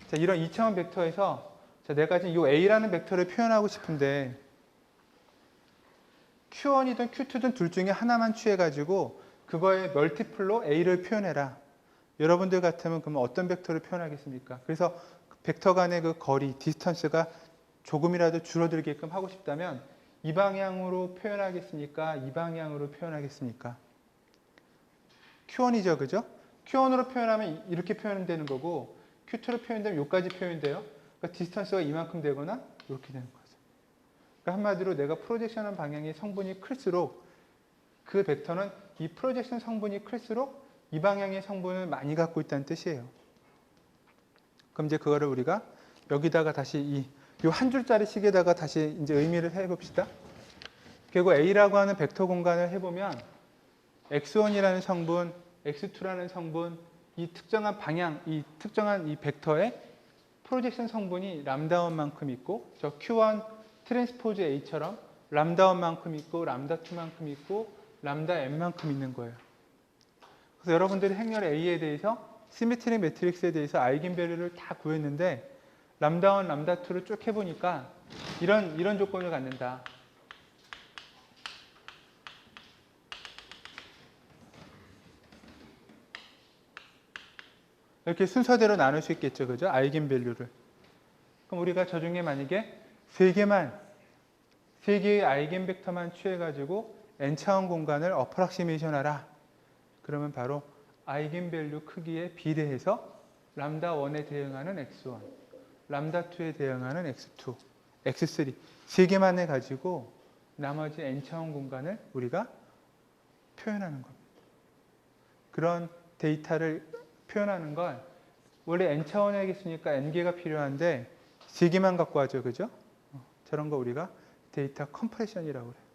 자, 이런 2차원 벡터에서 자, 내가 지금 이 A라는 벡터를 표현하고 싶은데 Q1이든 Q2든 둘 중에 하나만 취해가지고 그거의 멀티플로 A를 표현해라. 여러분들 같으면 그러면 어떤 벡터를 표현하겠습니까? 그래서 벡터 간의 그 거리, 디스턴스가 조금이라도 줄어들게끔 하고 싶다면 이 방향으로 표현하겠습니까? 이 방향으로 표현하겠습니까? Q1이죠, 그죠? Q1으로 표현하면 이렇게 표현되는 거고 Q2로 표현되면 여기까지 표현돼요. 그러니까 디스턴스가 이만큼 되거나 이렇게 되는 거죠. 그러니까 한마디로 내가 프로젝션한 방향의 성분이 클수록 그 벡터는 이 프로젝션 성분이 클수록 이 방향의 성분을 많이 갖고 있다는 뜻이에요. 그럼 이제 그거를 우리가 여기다가 다시 이 한 줄짜리 식에다가 다시 이제 의미를 해봅시다. 결국 A라고 하는 벡터 공간을 해보면 x1이라는 성분, x2라는 성분, 이 특정한 방향, 이 특정한 이 벡터의 프로젝션 성분이 람다1만큼 있고, 저 Q1 트랜스포즈 A처럼 람다1만큼 있고, 람다2만큼 있고, 람다 n만큼 있는 거예요. 그래서 여러분들이 행렬 A에 대해서 시메트릭 매트릭스에 대해서 아이겐밸류를 다 구했는데 람다1, 람다2를 쭉 해보니까 이런 조건을 갖는다. 이렇게 순서대로 나눌 수 있겠죠. 그죠? 아이겐밸류를. 그럼 우리가 저 중에 만약에 세 개의 아이겐벡터만 취해가지고 n차원 공간을 어프락시메이션 하라. 그러면 바로 아이겐밸류 크기에 비례해서 람다1에 대응하는 x1, 람다2에 대응하는 x2, x3 세 개만 해가지고 나머지 n차원 공간을 우리가 표현하는 겁니다. 그런 데이터를 표현하는 걸 원래 n차원이겠으니까 n개가 필요한데 세 개만 갖고 하죠. 그죠? 저런 거 우리가 데이터 컴프레션이라고 그래요.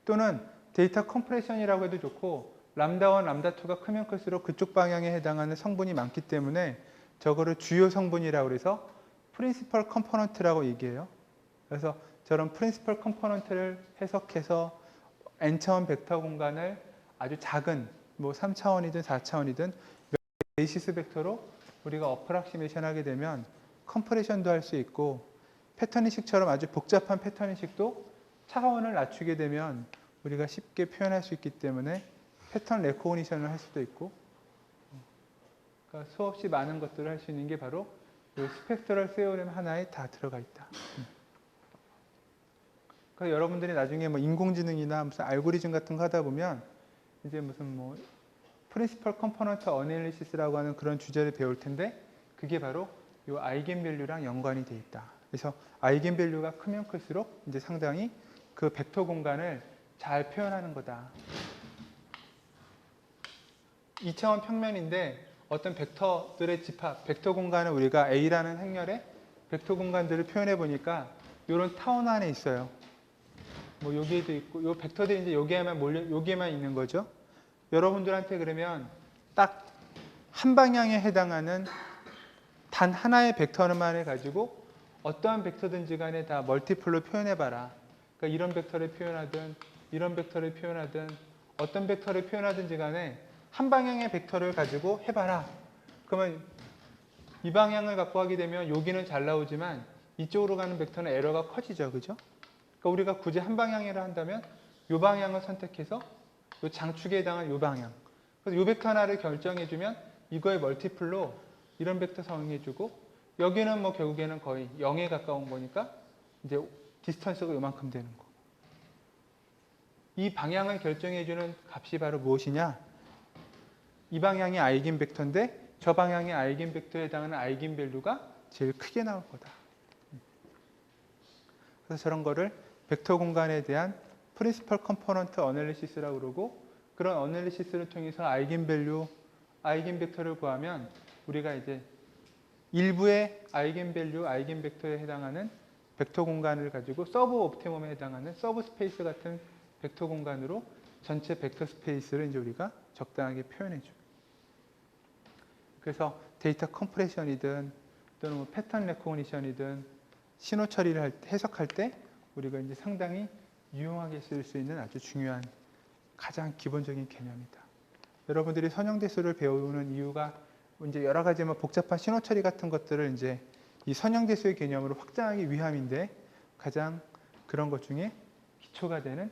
또는 데이터 컴프레션이라고 해도 좋고 람다1, 람다2가 크면 클수록 그쪽 방향에 해당하는 성분이 많기 때문에 저거를 주요 성분이라고 해서 프린시펄 컴포넌트라고 얘기해요. 그래서 저런 프린시펄 컴포넌트를 해석해서 n차원 벡터 공간을 아주 작은 뭐 3차원이든 4차원이든 베이시스 벡터로 우리가 어프락시메이션 하게 되면 컴프레션도 할 수 있고 패턴인식처럼 아주 복잡한 패턴인식도 차원을 낮추게 되면 우리가 쉽게 표현할 수 있기 때문에 패턴 레코그니션을 할 수도 있고, 그러니까 수없이 많은 것들을 할 수 있는 게 바로 이 스펙트럴 세오렘 하나에 다 들어가 있다. 그래서 여러분들이 나중에 뭐 인공지능이나 무슨 알고리즘 같은 거 하다 보면 이제 무슨 뭐 프린시펄 컴포넌트 어널리시스라고 하는 그런 주제를 배울 텐데 그게 바로 이 아이겐밸류랑 연관이 돼 있다. 그래서 아이겐밸류가 크면 클수록 이제 상당히 그 벡터 공간을 잘 표현하는 거다. 2차원 평면인데 어떤 벡터들의 집합, 벡터 공간을 우리가 A라는 행렬의 벡터 공간들을 표현해 보니까 이런 타원 안에 있어요. 뭐 여기에도 있고, 요 벡터들이 이제 여기에만 있는 거죠. 여러분들한테 그러면 딱 한 방향에 해당하는 단 하나의 벡터만을 가지고 어떠한 벡터든지 간에 다 멀티플로 표현해봐라. 그러니까 이런 벡터를 표현하든 이런 벡터를 표현하든 어떤 벡터를 표현하든지 간에 한 방향의 벡터를 가지고 해봐라. 그러면 이 방향을 갖고 하게 되면 여기는 잘 나오지만 이쪽으로 가는 벡터는 에러가 커지죠. 그죠? 그러니까 우리가 굳이 한 방향이라 한다면 이 방향을 선택해서 이 장축에 해당하는 이 방향. 그래서 이 벡터 하나를 결정해주면 이거의 멀티플로 이런 벡터 사용해주고 여기는 뭐 결국에는 거의 0에 가까운 거니까 이제 디스턴스가 이만큼 되는 거. 이 방향을 결정해주는 값이 바로 무엇이냐? 이 방향이 아이겐 벡터인데 저 방향의 아이겐 벡터에 해당하는 아이겐 밸류가 제일 크게 나올 거다. 그래서 저런 거를 벡터 공간에 대한 프린시펄 컴포넌트 어널리시스라고 그러고 그런 어널리시스를 통해서 아이겐 밸류, 아이겐 벡터를 구하면 우리가 이제 일부의 아이겐 밸류, 아이겐 벡터에 해당하는 벡터 공간을 가지고 서브 옵티멈에 해당하는 서브 스페이스 같은 벡터 공간으로 전체 벡터 스페이스를 이제 우리가 적당하게 표현해 줘요. 그래서 데이터 컴프레션이든 또는 뭐 패턴 레코그니션이든 신호 처리를 해석할 때 우리가 이제 상당히 유용하게 쓸 수 있는 아주 중요한 가장 기본적인 개념이다. 여러분들이 선형대수를 배우는 이유가 이제 여러 가지 뭐 복잡한 신호 처리 같은 것들을 이제 이 선형대수의 개념으로 확장하기 위함인데 가장 그런 것 중에 기초가 되는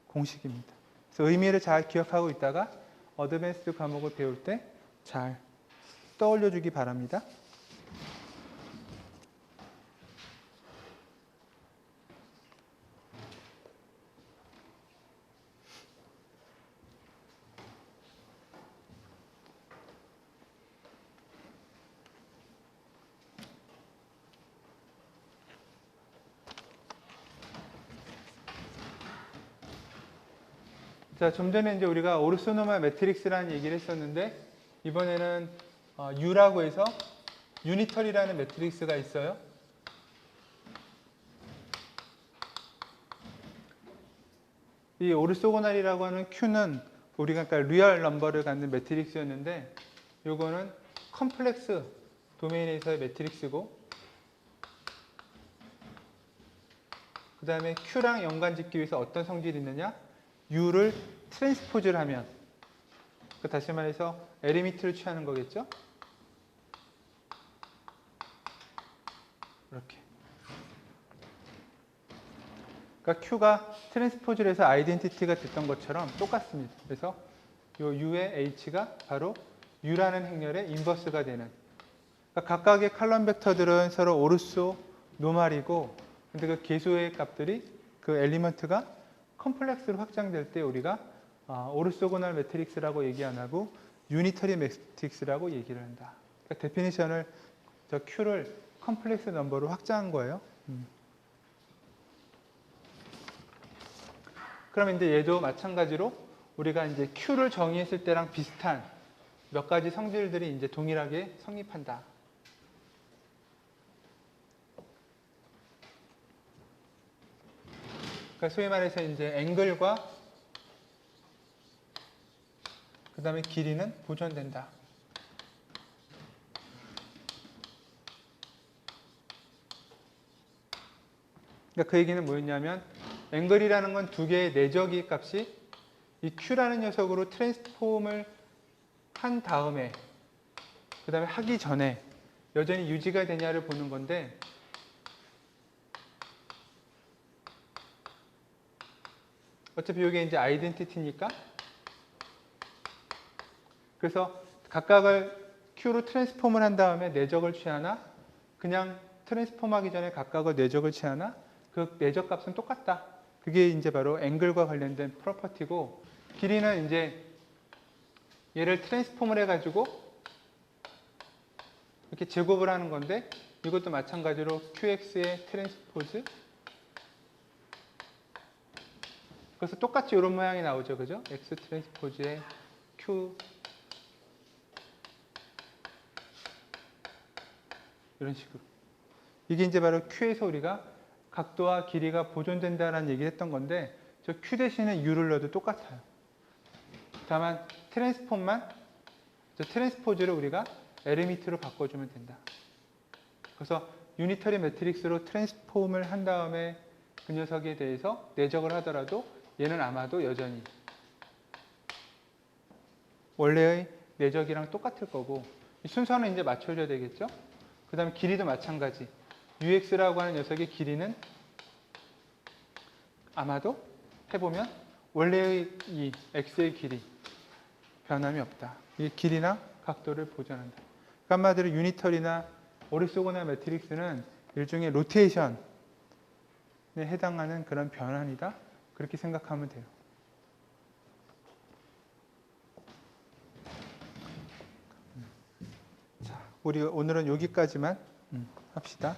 공식입니다. 그래서 의미를 잘 기억하고 있다가 어드밴스드 과목을 배울 때 잘 떠올려 주기 바랍니다. 자, 좀 전에 이제 우리가 오르소노멀 매트릭스라는 얘기를 했었는데 이번에는 U라고 해서 유니터리라는 매트릭스가 있어요. 이 오르소고널이라고 하는 Q는 우리가 그러니까 리얼 넘버를 갖는 매트릭스였는데 요거는 컴플렉스 도메인에서의 매트릭스고 그 다음에 Q랑 연관 짓기 위해서 어떤 성질이 있느냐? U를 트랜스포즈를 하면 다시 말해서 에리미트를 취하는 거겠죠? 이렇게. 그러니까 Q가 트랜스포즈를 해서 아이덴티티가 됐던 것처럼 똑같습니다. 그래서 이 U의 H가 바로 U라는 행렬의 인버스가 되는. 그러니까 각각의 칼럼 벡터들은 서로 오르소, 노말이고 근데 그 개수의 값들이 그 엘리먼트가 컴플렉스로 확장될 때 우리가 오르소고널 매트릭스라고 얘기 안 하고 유니터리 매트릭스라고 얘기를 한다. 그러니까 데피니션을 저 Q를 컴플렉스 넘버로 확장한 거예요. 그럼 이제 얘도 마찬가지로 우리가 이제 Q를 정의했을 때랑 비슷한 몇 가지 성질들이 이제 동일하게 성립한다. 그러니까 소위 말해서 이제 앵글과 그 다음에 길이는 보존된다. 그러니까 그 얘기는 뭐였냐면 앵글이라는 건 두 개의 내적이 값이 이 Q라는 녀석으로 트랜스폼을 한 다음에 그 다음에 하기 전에 여전히 유지가 되냐를 보는 건데 어차피 이게 이제 아이덴티티니까 그래서 각각을 Q로 트랜스폼을 한 다음에 내적을 취하나 그냥 트랜스폼하기 전에 각각을 내적을 취하나 그 내적 값은 똑같다. 그게 이제 바로 앵글과 관련된 프로퍼티고 길이는 이제 얘를 트랜스폼을 해가지고 이렇게 제곱을 하는 건데 이것도 마찬가지로 QX의 트랜스포즈 그래서 똑같이 이런 모양이 나오죠. 그죠? X 트랜스포즈의 Q 이런 식으로. 이게 이제 바로 Q에서 우리가 각도와 길이가 보존된다라는 얘기를 했던 건데 저 Q 대신에 U를 넣어도 똑같아요. 다만 트랜스폼만 그래서 트랜스포즈를 우리가 에르미트로 바꿔주면 된다. 그래서 유니터리 매트릭스로 트랜스폼을 한 다음에 그 녀석에 대해서 내적을 하더라도 얘는 아마도 여전히 원래의 내적이랑 똑같을 거고, 이 순서는 이제 맞춰줘야 되겠죠. 그 다음에 길이도 마찬가지. UX라고 하는 녀석의 길이는 아마도 해보면 원래의 이 X의 길이 변함이 없다. 이게 길이나 각도를 보존한다. 그러니까 한마디로 유니터리나 오르소고날 매트릭스는 일종의 로테이션에 해당하는 그런 변환이다. 그렇게 생각하면 돼요. 자, 우리 오늘은 여기까지만 합시다.